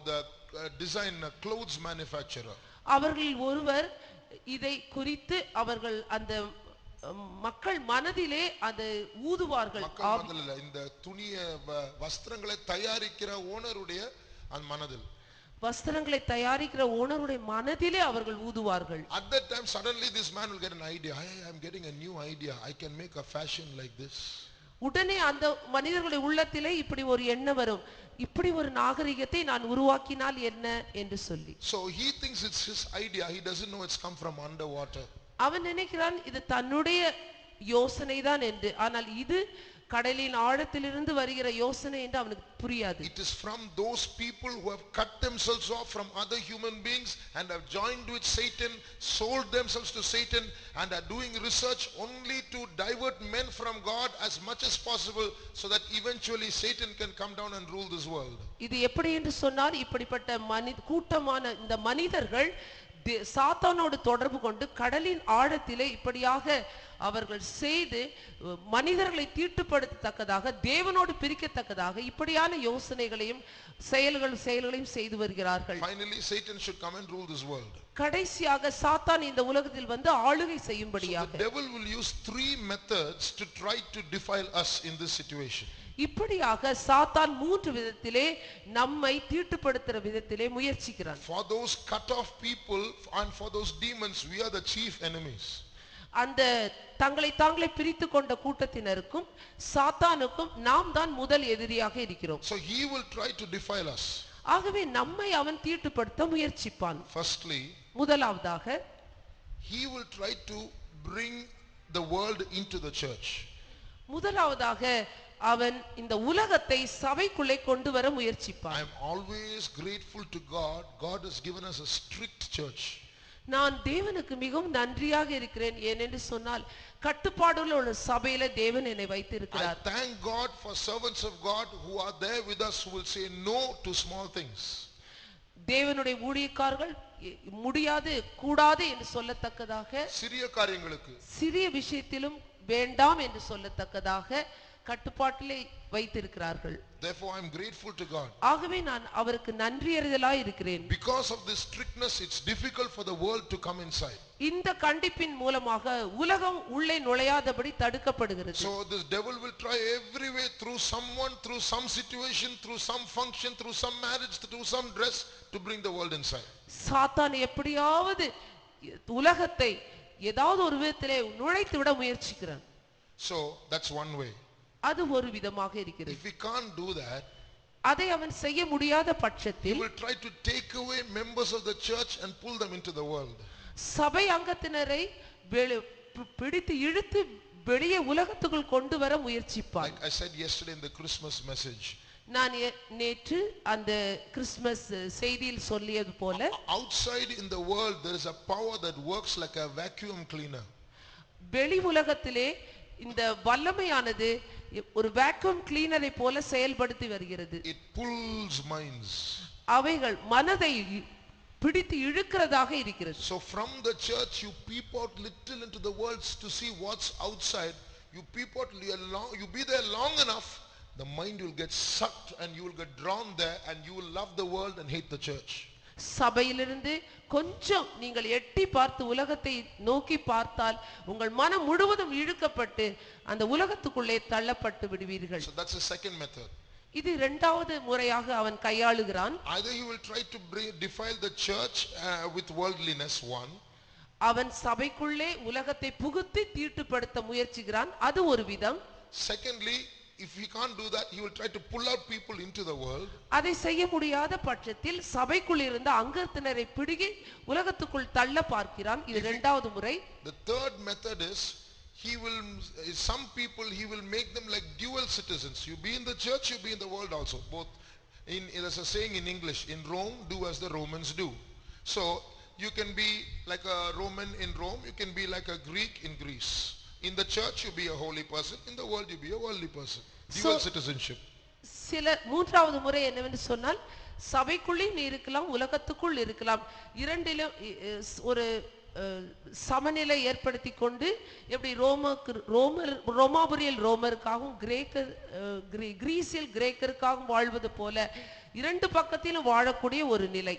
[SPEAKER 1] the design clothes manufacturer.
[SPEAKER 3] அவர்களில் ஒருவர் இதை குறித்து அவர்கள் அந்த மக்கள் மனதிலே அது ஊதுவார்கள்.
[SPEAKER 1] இந்த துணிய வஸ்திரங்களை தயாரிக்கிற ஓனருடைய அந்த மனதில்,
[SPEAKER 3] வஸ்திரங்களை தயாரிக்கிற ஓனருடைய மனதிலே அவர்கள் ஊதுவார்கள்.
[SPEAKER 1] At that time suddenly this man will get an idea. I am getting a new idea. I can make a fashion like this.
[SPEAKER 3] உடனே அந்த மனிதர்களுடைய உள்ளத்திலே இப்படி ஒரு எண்ணம் வரும், இப்படி ஒரு நாகரிகத்தை நான் உருவாக்கினால் என்ன என்று சொல்லி.
[SPEAKER 1] So he thinks it's his idea. He doesn't know it's come from underwater.
[SPEAKER 3] அவன் நினைக்கிறான் இது தன்னுடைய யோசனை தான் என்று. ஆனால் இது கடலின் ஆழத்திலிருந்து வருகிற யோசனை என்று அவனுக்கு புரியாது.
[SPEAKER 1] It is from those people who have cut themselves off from other human beings and have joined with Satan, sold themselves to Satan and are doing research only to divert men from God as much as possible so that eventually Satan can come down and rule this world.
[SPEAKER 3] இது எப்படி என்று சொன்னால், இப்படிப்பட்ட கூட்டமான இந்த மனிதர்கள் சாத்தானோடு தொடர்பு கொண்டு கடலின் ஆழத்திலே இப்படியாக அவர்கள் செய்து மனிதர்களை தீட்டுப்படுத்தத்தக்கதாக, தேவனோடு பிரிக்கத்தக்கதாக இப்படியான யோசனைகளையும் செயல்களையும் செய்து வருகிறார்கள்.
[SPEAKER 1] Finally Satan should come and rule this world.
[SPEAKER 3] கடைசியாக சாத்தான் இந்த உலகத்தில் வந்து ஆளுகை செய்யும்படியாக.
[SPEAKER 1] So the devil will use three methods to try to defile us in this situation.
[SPEAKER 3] இப்படியாக சாத்தான் மூன்று விதத்திலே நம்மை தீட்டுப்படுத்துற விதத்திலே முயற்சிக்கிறான்.
[SPEAKER 1] For those cut off people and for those demons, we are the chief enemies.
[SPEAKER 3] அந்த தங்களை தாங்களே பிரித்து கொண்ட கூட்டத்தினருக்கும் சாத்தானுக்கும் நாம் தான் முதல் எதிரியாக இருக்கிறோம்.
[SPEAKER 1] So he will try to defile us.
[SPEAKER 3] ஆகவே நம்மை அவன் தீட்டுப்படுத்த முயற்சிப்பான்.
[SPEAKER 1] Firstly,
[SPEAKER 3] முதலாவதாக
[SPEAKER 1] he will try to bring the world into the church.
[SPEAKER 3] முதலாவதாக அவன் இந்த உலகத்தை சபைக்குள்ளே கொண்டு வர முயற்சிப்பான்.
[SPEAKER 1] I am always grateful to God. God has given us a strict church.
[SPEAKER 3] நான் தேவனுக்கு மிகவும் நன்றியாக இருக்கிறேன். ஏனென்று சொன்னால் கட்டுப்பாடுள்ள ஒரு சபையில தேவன் என்னை வைத்து இருக்கிறார்.
[SPEAKER 1] I thank God for servants of God who are there with us, who will say no to small things.
[SPEAKER 3] தேவனுடைய ஊழியக்காரர்கள் முடியாது கூடாது என்று சொல்லத்தக்கதாக,
[SPEAKER 1] சிறிய காரியங்களுக்கு,
[SPEAKER 3] சிறிய விஷயத்திலும் வேண்டாம் என்று சொல்லத்தக்கதாக கட்டுப்பாட்டிலே வைத்திருக்கிறார்கள்.
[SPEAKER 1] Therefore I am grateful to God.
[SPEAKER 3] ஆகவே நான் அவருக்கு நன்றியறிதலாய் இருக்கிறேன்.
[SPEAKER 1] Because of this strictness, it's difficult for the world to come inside.
[SPEAKER 3] இந்த கண்டிப்பின் மூலமாக உலகம் உள்ளே நுழையாதபடி தடுக்கப்படுகிறது.
[SPEAKER 1] So this devil will try every way, through someone, through some situation, through some function, through some marriage, through some dress, to bring the world inside.
[SPEAKER 3] சாத்தான் எப்படியாவது உலகத்தை ஏதாவது ஒரு விதத்திலே நுழைத்து விட முயற்சிக்கிறான்.
[SPEAKER 1] So that's one way.
[SPEAKER 3] அது ஒரு விதமாக இருக்கிறது.
[SPEAKER 1] If we can't do that,
[SPEAKER 3] அதை அவன் செய்ய முடியாத
[SPEAKER 1] he
[SPEAKER 3] பட்சத்தில்
[SPEAKER 1] will try to take away members of the church and pull them into the world.
[SPEAKER 3] சபை அங்கத்தினரை பிடித்து இழுத்து வெளியே உலகத்துக்குள் கொண்டு வர முயற்சிப்பான்.
[SPEAKER 1] Like I said yesterday in the Christmas message,
[SPEAKER 3] நான் நேற்று அந்த கிறிஸ்மஸ் செய்தியில் சொல்லியது போல
[SPEAKER 1] Outside in the world there is a power that works like a vacuum cleaner.
[SPEAKER 3] வெளி உலகத்திலே இந்த வல்லமையானது ஒரு வேக்யூம் கிளீனரை போல செயல்படுத்தி வருகிறது.
[SPEAKER 1] It pulls minds.
[SPEAKER 3] அவைகள் மனதை பிடித்து இழுக்கிறதாக இருக்கிறது.
[SPEAKER 1] So from the church you peep out little into the world to see what's outside. You peep out, you be there long enough, the mind will get sucked and you will get drawn there and you will love the world and hate the church.
[SPEAKER 3] சபையிலிருந்து கொஞ்சம் நீங்கள் எட்டி பார்த்து உலகத்தை நோக்கி பார்த்தால் உங்கள் மனம் முழுவதும் இழுக்கப்பட்டு அந்த உலகத்துக்குள்ளே தள்ளப்பட்டு விடுவீர்கள்.
[SPEAKER 1] So that's the second method.
[SPEAKER 3] இது இரண்டாவது முறையாக அவன் கையாளுகிறான்.
[SPEAKER 1] Either he will try to defile the church with worldliness, one.
[SPEAKER 3] அவன் சபைக்குள்ளே உலகத்தை புகுத்தி தீட்டுப்படுத்த முயற்சிக்கிறான், அது ஒரு விதம்.
[SPEAKER 1] Secondly, if he can't do that, he will try to pull out people into the world.
[SPEAKER 3] அதை செய்ய முடியாத பட்சத்தில் சபைக்குள் இருந்த அங்கத்தினரை பிடுங்கி உலகத்துக்குள் தள்ள பார்க்கிறான், இது இரண்டாவது முறை.
[SPEAKER 1] The third method is he will, some people he will make them like dual citizens. You be in the church, you be in the world also, both. There's a saying in English, in Rome do as the Romans do. So you can be like a Roman in Rome, you can be like a Greek in Greece. In the church you be a holy person, in the world you be a worldly person. Dual citizenship.
[SPEAKER 3] சில மூன்றாவது முறை என்னவென்று சொன்னால் சபைக்குள்ளே நீ இருக்கலாம், உலகத்துக்குள் இருக்கலாம், இரண்டிலும் ஒரு சமநிலை ஏற்படுத்தி கொண்டு எப்படி ரோமாபுரியில் ரோமருக்காகவும் கிரீஸில் கிரேக்கருக்காகவும் வாழ்வது போல இரண்டு பக்கத்திலும் வாழக்கூடிய ஒரு நிலை.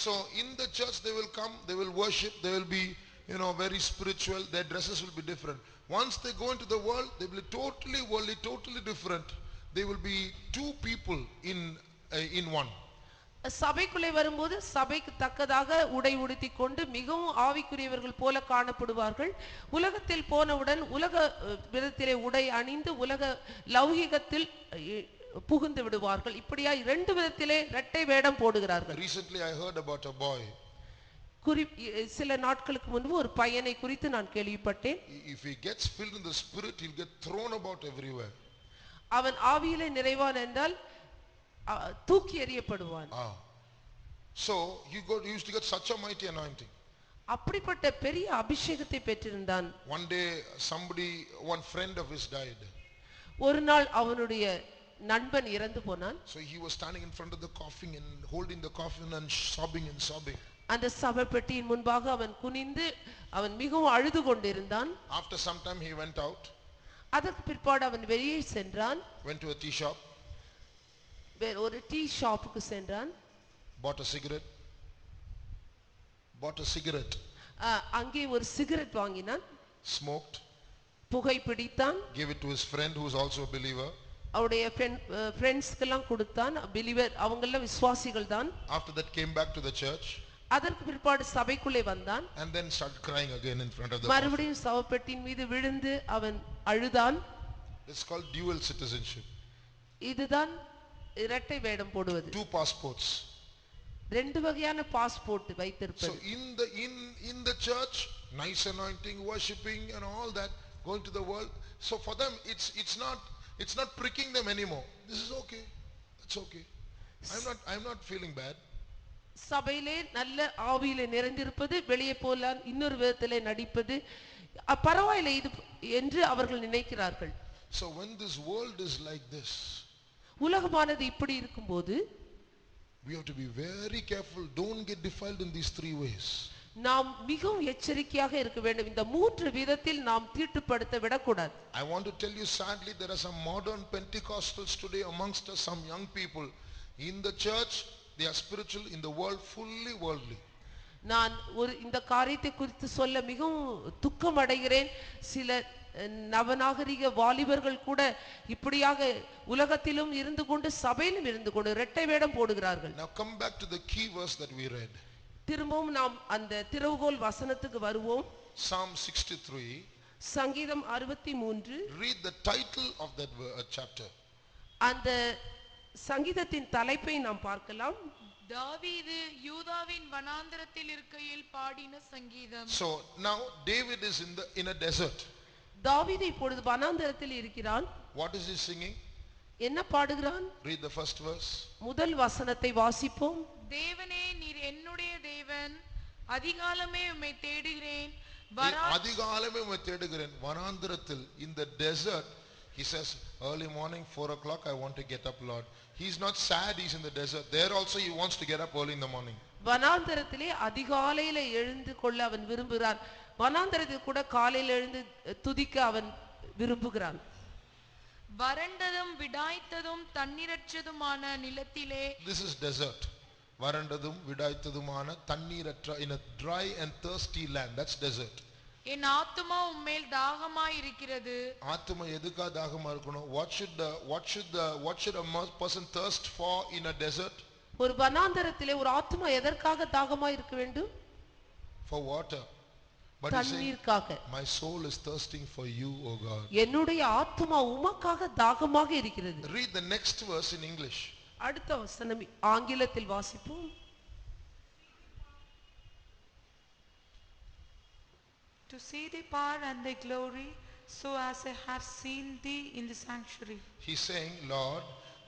[SPEAKER 1] So in the church they will come, they will worship, they will be very spiritual, their dresses will be different. Once they go into the world, they will be totally worldly, totally different. They will be two people in one.
[SPEAKER 3] சபைக்குள்ளே வரும்போது சபைக்கு தக்கதாக உடை உடுத்திக் கொண்டு மிகவும் ஆவிக்குரியவர்கள் போல காணப்படுவார்கள். உலகத்தில் போனவுடன் உலக விதத்திலே உடை அணிந்து உலக லௌகிகத்தில் புகுந்து விடுவார்கள். இப்படியா இரண்டு விதத்திலே இரட்டை வேடம் போடுகிறார்கள்.
[SPEAKER 1] Recently I heard about a boy.
[SPEAKER 3] சில நாட்களுக்கு முன்பு ஒரு பையனை குறித்து நான் கேள்விப்பட்டேன்.
[SPEAKER 1] If he gets filled in the spirit, he'll get thrown about everywhere.
[SPEAKER 3] அவன் ஆவியிலே நிறைவான் என்றால் தூக்கி எறியப்படுவான்.
[SPEAKER 1] So he used to get such a mighty anointing.
[SPEAKER 3] அப்படிப்பட்ட பெரிய அபிஷேகத்தை பெற்றிருந்தான்.
[SPEAKER 1] One day one friend of his died.
[SPEAKER 3] ஒரு நாள் அவனுடைய நண்பன் இறந்து போனான்.
[SPEAKER 1] So he was standing in front of the coffin and holding the coffin and sobbing.
[SPEAKER 3] அந்த சவப்பெட்டியின் முன்பாக அவன் குனிந்து அவன் மிகவும் அழுது கொண்டிருந்தான்.
[SPEAKER 1] After some time he went out.
[SPEAKER 3] அதற்கு பிற்பாடு அவன் வெளியே சென்றான்.
[SPEAKER 1] Went to a tea shop.
[SPEAKER 3] ஒரு டீ ஷாப்புக்கு சென்றான்.
[SPEAKER 1] Bought a cigarette.
[SPEAKER 3] அங்கே ஒரு சிகரெட் வாங்கினான்.
[SPEAKER 1] Smoked.
[SPEAKER 3] புகை பிடித்தான்.
[SPEAKER 1] Gave it to his friend who is also a believer.
[SPEAKER 3] அவருடைய ஃப்ரெண்ட்ஸ்க்கெல்லாம் கொடுத்தான். பிலீவர், அவங்கெல்லாம் விசுவாசிகள் தான்.
[SPEAKER 1] After that came back to the church.
[SPEAKER 3] அதற்கு பிற்பாடு சபைக்குள்ளே வந்தான்.
[SPEAKER 1] And then started crying again in front of the
[SPEAKER 3] மறுபடியும் சவப்பெட்டியின் மீது விழுந்து அவன் அழுதான்.
[SPEAKER 1] It's called dual citizenship.
[SPEAKER 3] இதுதான் இரட்டை வேடம் போடுவது.
[SPEAKER 1] Two passports.
[SPEAKER 3] ரெண்டு வகையான பாஸ்போர்ட் வைத்திருப்பது.
[SPEAKER 1] So in the church, nice anointing, worshiping and all that, going to the world. So for them it's not pricking them anymore. This is okay. It's okay. I'm not feeling bad.
[SPEAKER 3] சபையிலே நல்ல ஆவியிலே நிறைந்திருப்பது, வெளியே போல இன்னொரு விதத்திலே நடிப்பது பரவாயில்லை இது என்று அவர்கள் நினைக்கிறார்கள்.
[SPEAKER 1] So when this world is like this,
[SPEAKER 3] உலகமானது இப்படி இருக்கும்போது
[SPEAKER 1] we have to be very careful. Don't get defiled in these three ways.
[SPEAKER 3] நாம் மிகவும் எச்சரிக்கையாக இருக்க வேண்டும். இந்த மூன்று விதத்தில் நாம் தீட்டுப்படுத்த விடக்கூடாது.
[SPEAKER 1] I want to tell you sadly, there are some modern Pentecostals today amongst us, some young people in the church, they are spiritual, in the world fully worldly.
[SPEAKER 3] நான் இந்த காரியத்தை குறித்து சொல்ல மிகவும் துக்கம் அடைகிறேன். சில நவநாகரிக வாலிபர்கள் கூட இப்படியாக உலகத்திலும் இருந்து கொண்டு சபையிலும் இருந்து கொண்டு இரட்டை வேடம் போடுகிறார்கள்.
[SPEAKER 1] Now come back to the key verse that we read.
[SPEAKER 3] திரும்பவும் நாம் அந்த திறவுகோல் வசனத்துக்கு வருவோம்.
[SPEAKER 1] Psalm 63.
[SPEAKER 3] சங்கீதம் 63.
[SPEAKER 1] Read the title of that chapter.
[SPEAKER 4] அந்த சங்கீதத்தின் தலைப்பை நாம் பார்க்கலாம். தாவீது யூதாவின் வனாந்தரத்தில் இருக்கையில் பாடின சங்கீதம்.
[SPEAKER 1] So now David is in a desert.
[SPEAKER 3] தாவீது இப்பொழுது வனாந்தரத்தில் இருக்கிறான்.
[SPEAKER 1] What is he singing?
[SPEAKER 3] என்ன பாடுகிறான்?
[SPEAKER 1] Read the first verse.
[SPEAKER 3] முதல் வசனத்தை வாசிப்போம்.
[SPEAKER 4] தேவனே நீர் என்னுடைய தேவன், அதிகாலமே உம்மை தேடுகிறேன்.
[SPEAKER 1] அதிகாலமே உம்மை தேடுகிறேன். வனாந்திரத்தில், in the desert, he says early morning 4 o'clock I want to get up, Lord. He's not sad, he's in the desert. There also he wants to get up early in the morning.
[SPEAKER 3] வனாந்தரத்திலே அதிகாலையில எழுந்து கொள்ள அவன் விரும்புகிறான். வனாந்தரத்தில் கூட காலையில் எழுந்து துதிக்க அவன் விரும்புகிறான்.
[SPEAKER 4] வறண்டதும் விடாய்த்ததும் தண்ணீரற்றதுமான நிலத்திலே,
[SPEAKER 1] This is desert. வறண்டதும் விடாய்த்ததுமான தண்ணீரற்ற, in a dry and thirsty land, that's desert.
[SPEAKER 4] என் ஆத்துமா உம்மேல் தாகமாய் இருக்கிறது.
[SPEAKER 1] ஆத்துமா எதுக்கா தாகமா இருக்கணும்? What should a person thirst for in a desert?
[SPEAKER 3] ஒரு வனாந்தரத்திலே ஒரு ஆத்துமா எதற்காக தாகமாய் இருக்க வேண்டும்?
[SPEAKER 1] For water. But he's saying,
[SPEAKER 3] தண்ணீருக்காக.
[SPEAKER 1] my soul is thirsting for you, O God.
[SPEAKER 3] என்னுடைய ஆத்துமா உமக்காக தாகமாக இருக்கிறது.
[SPEAKER 1] Read the next verse in English.
[SPEAKER 3] அடுத்த வசனம் ஆங்கிலத்தில் வாசிப்போம்.
[SPEAKER 5] To see the power and the glory, so as I have seen thee in the sanctuary.
[SPEAKER 1] He's saying, Lord,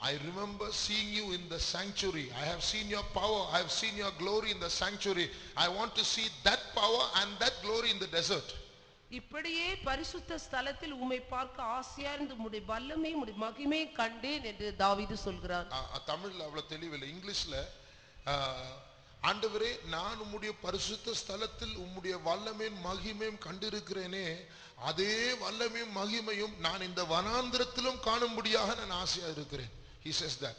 [SPEAKER 1] I remember seeing you in the sanctuary. I have seen your power. I have seen your glory in the sanctuary. I want to see that power and that glory in the desert.
[SPEAKER 3] இப்படியே பரிசுத்த ஸ்தலத்தில் உம்மை பார்க்க ஆசையா இருந்து உம்முடைய வல்லமை உம்முடைய மகிமை கண்டேன் என்று தாவீது சொல்கிறார்.
[SPEAKER 1] தமிழ்ல அவ்வளவு தெளிவில்லை. இங்கிலீஷ்ல ஆண்டவரே, நான் உம்முடைய பரிசுத்த ஸ்தலத்தில் உம்முடைய வல்லமையும் மகிமையும் கண்டிருக்கிறேனே, அதே வல்லமையும் மகிமையும் நான் இந்த வனாந்திரத்திலும் காணும்படியாக நான் ஆசையா இருக்கிறேன். He says that.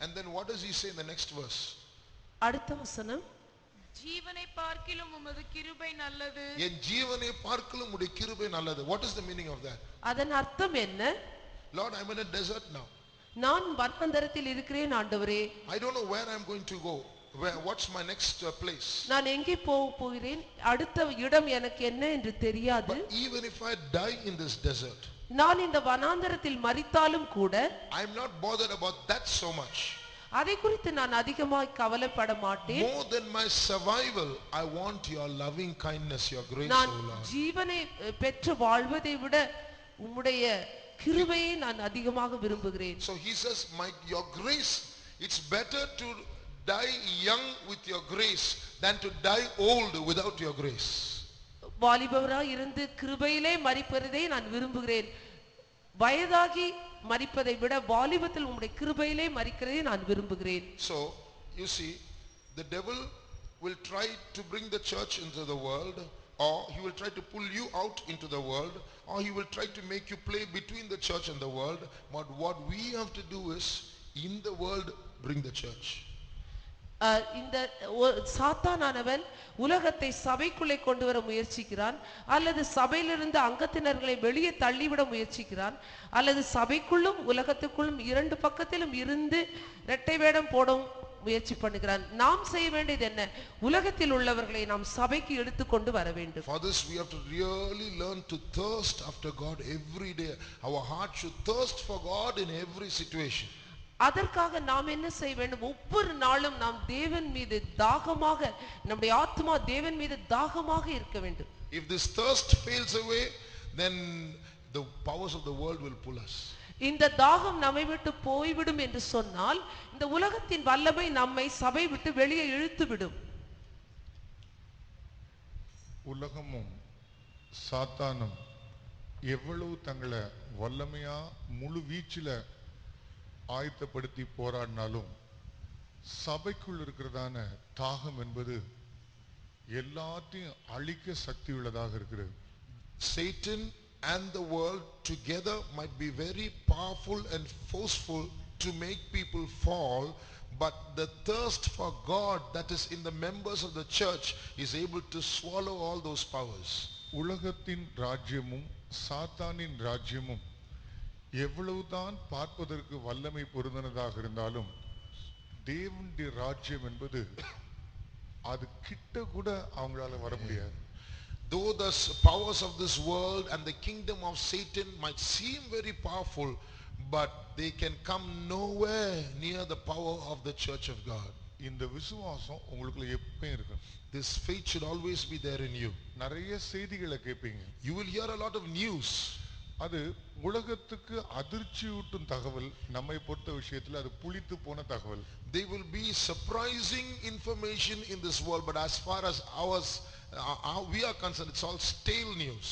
[SPEAKER 1] And then what does he say in the next verse?
[SPEAKER 3] அடுத்த வசனம்,
[SPEAKER 4] ஜீவனை பார்க்கிலும் உமது கிருபை நல்லது.
[SPEAKER 1] என் ஜீவனை பார்க்கிலும் உம்முடைய கிருபை நல்லது. What is the meaning of that?
[SPEAKER 3] அதன் அர்த்தம் என்ன?
[SPEAKER 1] Lord, I'm in a desert now.
[SPEAKER 3] நான் வனாந்தரத்தில் இருக்கிறேன் ஆண்டவரே.
[SPEAKER 1] I don't know where I'm going to go. What's my next place?
[SPEAKER 3] நான் எங்கே போகிறேன், அடுத்த இடம் எனக்கு என்ன என்று தெரியாது.
[SPEAKER 1] But even if I die in this desert,
[SPEAKER 3] நான் இந்த வனாந்தரத்தில் மரித்தாலும் கூட
[SPEAKER 1] I'm not bothered about that so much.
[SPEAKER 3] அதை குறித்து நான் அதிகமாக கவலைப்பட மாட்டேன்.
[SPEAKER 1] More than my survival, I want your loving kindness, your grace,
[SPEAKER 3] நான்
[SPEAKER 1] O Lord.
[SPEAKER 3] ஜீவனை பெற்று வாழ்வதை விட உம்முடைய கிருபையை நான் அதிகமாக விரும்புகிறேன்.
[SPEAKER 1] So he says, your grace, it's better to die young with your grace than to die old without your grace.
[SPEAKER 3] வாலிபவராய் இருந்து கிருபையிலே மரிப்பதை நான் விரும்புகிறேன். வயதாகி மரிப்பதை விட வாலிபத்தில் உம்முடைய கிருபையிலே மரிக்கிறதை நான் விரும்புகிறேன்.
[SPEAKER 1] So you see, the devil will try to bring the church into the world, or he will try to pull you out into the world, or he will try to make you play between the church and the world. But what we have to do is, in the world, bring the church.
[SPEAKER 3] இந்த சாத்தானானவன் உலகத்தை சபைக்குள்ளே கொண்டு வர முயற்சிக்கிறான், அல்லது சபையிலிருந்து அங்கத்தினர்களை வெளியே தள்ளிவிட முயற்சிக்கிறான், அல்லது சபைக்குள்ளும் உலகத்துக்குள்ளும் இரண்டு பக்கத்திலும் இருந்து இரட்டை வேடம் போட முயற்சி பண்ணுகிறான். நாம் செய்ய வேண்டியது என்ன? உலகத்தில் உள்ளவர்களை நாம் சபைக்கு எடுத்துக்கொண்டு வர வேண்டும்.
[SPEAKER 1] For this we have to really learn to thirst after God every day. Our heart should thirst for God in every situation.
[SPEAKER 3] அதற்காக நாம் என்ன செய்ய வேண்டும்? ஒவ்வொரு நாளும் நாம் தேவன் மீது தாகமாக, நம்முடைய ஆத்மா தேவன் மீது தாகமாக இருக்க வேண்டும்.
[SPEAKER 1] If this thirst fails away, then the powers of the world will pull us.
[SPEAKER 3] இந்த தாகம் நம்மை விட்டு போய்விடும் என்று சொன்னால், இந்த உலகத்தின் வல்லமை நம்மை சபை விட்டு வெளியே இழுத்து விடும்.
[SPEAKER 2] உலகமும் சாத்தானும் எவ்வளவு தங்களை வல்லமையா முழு வீச்சில ஆயத்தப்படுத்தி போராடினாலும் சபைக்குள் இருக்கிறதான தாகம் என்பது எல்லாத்தையும் அழிக்க சக்தி உள்ளதாக இருக்கிறது.
[SPEAKER 1] Satan and the world together might be very powerful and forceful to make people fall, but the thirst for God that is in the members of the church is able to swallow all those powers.
[SPEAKER 2] உலகத்தின் ராஜ்யமும் சாத்தானின் ராஜ்யமும் எவ்வளவுதான் பார்ப்பதற்கு வல்லமை பொருந்தினதாக இருந்தாலும் தேவனுடைய ராஜ்யம் என்பது அது கிட்ட கூட அவங்களால வர முடியாது.
[SPEAKER 1] Though the powers of this world and the kingdom of Satan might seem very powerful, but they can come nowhere near the power of the church of God.
[SPEAKER 2] இந்த விசுவாசம் உங்களுக்குள்ள எப்பவும் இருக்கும்.
[SPEAKER 1] This faith should always be there in you.
[SPEAKER 2] நிறைய செய்திகளை கேட்பீங்க.
[SPEAKER 1] You will hear a lot of news.
[SPEAKER 2] அது உலகத்துக்கு அதிர்ச்சியூட்டும் தகவல். நம்மை பொறுத்த விஷயத்துல அது புளித்து போன தகவல்.
[SPEAKER 1] They will be surprising information in this world, but as far as we are concerned, it's all stale news.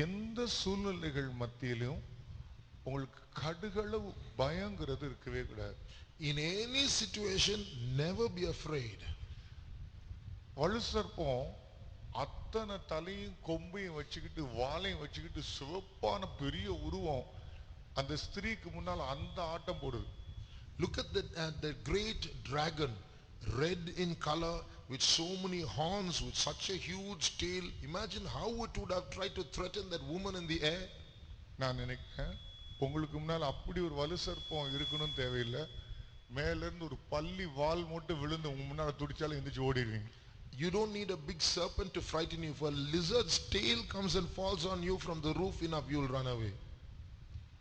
[SPEAKER 2] எந்த சூழ்நிலைகள் மத்தியிலும் உங்களுக்கு கடுகளவு பயங்கிறது இருக்கவே கூடாது.
[SPEAKER 1] In any situation, never be afraid.
[SPEAKER 2] வலு சர்ப்பம் அத்தனை தலையும் கொம்பையும் வச்சுக்கிட்டு வாளையும் வச்சுக்கிட்டு சிவப்பான பெரிய உருவம் அந்த ஸ்திரீக்கு முன்னால அந்த ஆட்டம் போடுது.
[SPEAKER 1] Look at the great dragon, red in color, with so many horns, with such a huge tail. Imagine how it would have tried to threaten that woman in the air.
[SPEAKER 2] நான் நினைக்கிறேன் உங்களுக்கு முன்னால் அப்படி ஒரு வலு சர்ப்பம் இருக்கணும்னு தேவையில்லை. மேல இருந்து ஒரு பள்ளி வால் மட்டும் விழுந்து உங்க முன்னால துடிச்சாலும் எந்திரிச்சு ஓடிடுவீங்க.
[SPEAKER 1] You don't need a big serpent to frighten you. If a lizard's tail comes and falls on you from the roof enough, you will run away.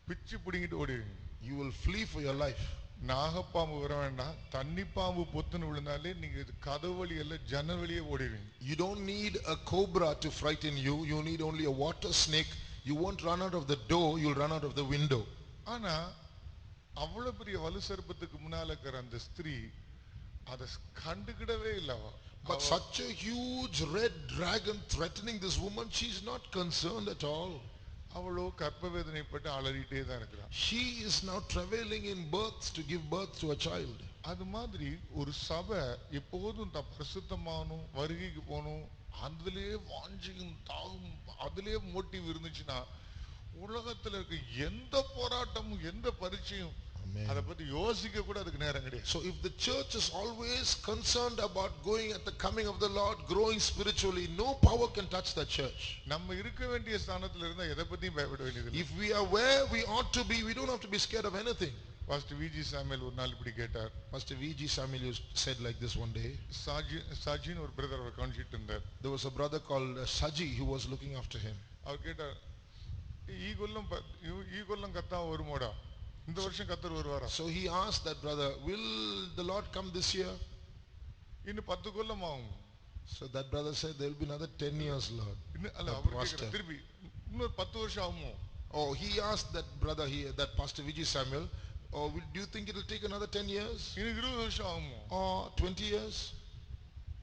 [SPEAKER 2] பிச்சு பிடிங்கிட்டு ஓடிடுவீங்க.
[SPEAKER 1] You will flee for your life.
[SPEAKER 2] நாகப்பாம்பு வர வேண்டாம், தண்ணி பாம்பு பொத்துன்னு விழுந்தாலே நீங்க கதவு வழி எல்லாம் ஜன்னல் வழியே ஓடிடுவீங்க.
[SPEAKER 1] You don't need a cobra to frighten you. You need only a water snake. You won't run out of the door, you'll run out of the window.
[SPEAKER 2] ஆனா அவ்வளவு பெரிய வலு சர்ப்பத்துக்கு முன்னால இருக்கிற அந்த ஸ்திரீ அதை கண்டுக்கிடவே இல்லவா.
[SPEAKER 1] But such a huge red dragon threatening this woman, she's not concerned at all.
[SPEAKER 2] அவளோ கர்ப்ப வேதனைப்பட்டு அலறிட்டே தான் இருக்கிறான்.
[SPEAKER 1] She is now travailing in birth to give birth to a child.
[SPEAKER 2] அது மாதிரி ஒரு சபை எப்போதும் பரிசுத்தமானும் வருகைக்கு போகணும் அதுலயே வாஞ்சியும் தாகும் அதுலயே மோட்டிவ் இருந்துச்சுன்னா உலகத்துல இருக்க எந்த போராட்டமும் எந்த பரீட்சையும் அதை பத்தி யோசிக்க கூட அதுக்கு நேரம் கிடையாது.
[SPEAKER 1] So if the church is always concerned about going at the coming of the Lord, growing spiritually, no power can touch the church.
[SPEAKER 2] நம்ம இருக்க வேண்டிய ஸ்தானத்துல இருந்தா எதை பத்தியும் பயப்பட வேண்டியதில்லை.
[SPEAKER 1] If we are where we ought to be, we don't have to be scared of anything.
[SPEAKER 2] Pastor V.G. Samuel ஒரு நாள் இப்படி கேட்டார்.
[SPEAKER 1] Pastor V.G. Samuel said like this one day.
[SPEAKER 2] சாஜின் ஒரு பிரதர் அவர் கவனிச்சிட்டு இருந்தார்.
[SPEAKER 1] There was a brother called Saji who was looking after him.
[SPEAKER 2] அவர் கேட்டார், ஈகொல்லம் கத்தா வருமோடா, இந்த வருஷம் கத்தர் வருவாரா?
[SPEAKER 1] So he asked that brother, will the Lord come this year?
[SPEAKER 2] இன்னும் 10 கொல்லம் ஆகும்.
[SPEAKER 1] So that brother said, there will be another 10 years, Lord.
[SPEAKER 2] அல்ல அவர் கேக்குறார் திருப்பி இன்னொரு 10 வருஷம் ஆகுமோ?
[SPEAKER 1] Oh, he asked that brother here, that Pastor V.G. Samuel, oh, do you think it will take another 10 years?
[SPEAKER 2] இன்னும் 20 வருஷம் ஆகுமோ?
[SPEAKER 1] Or 20 years?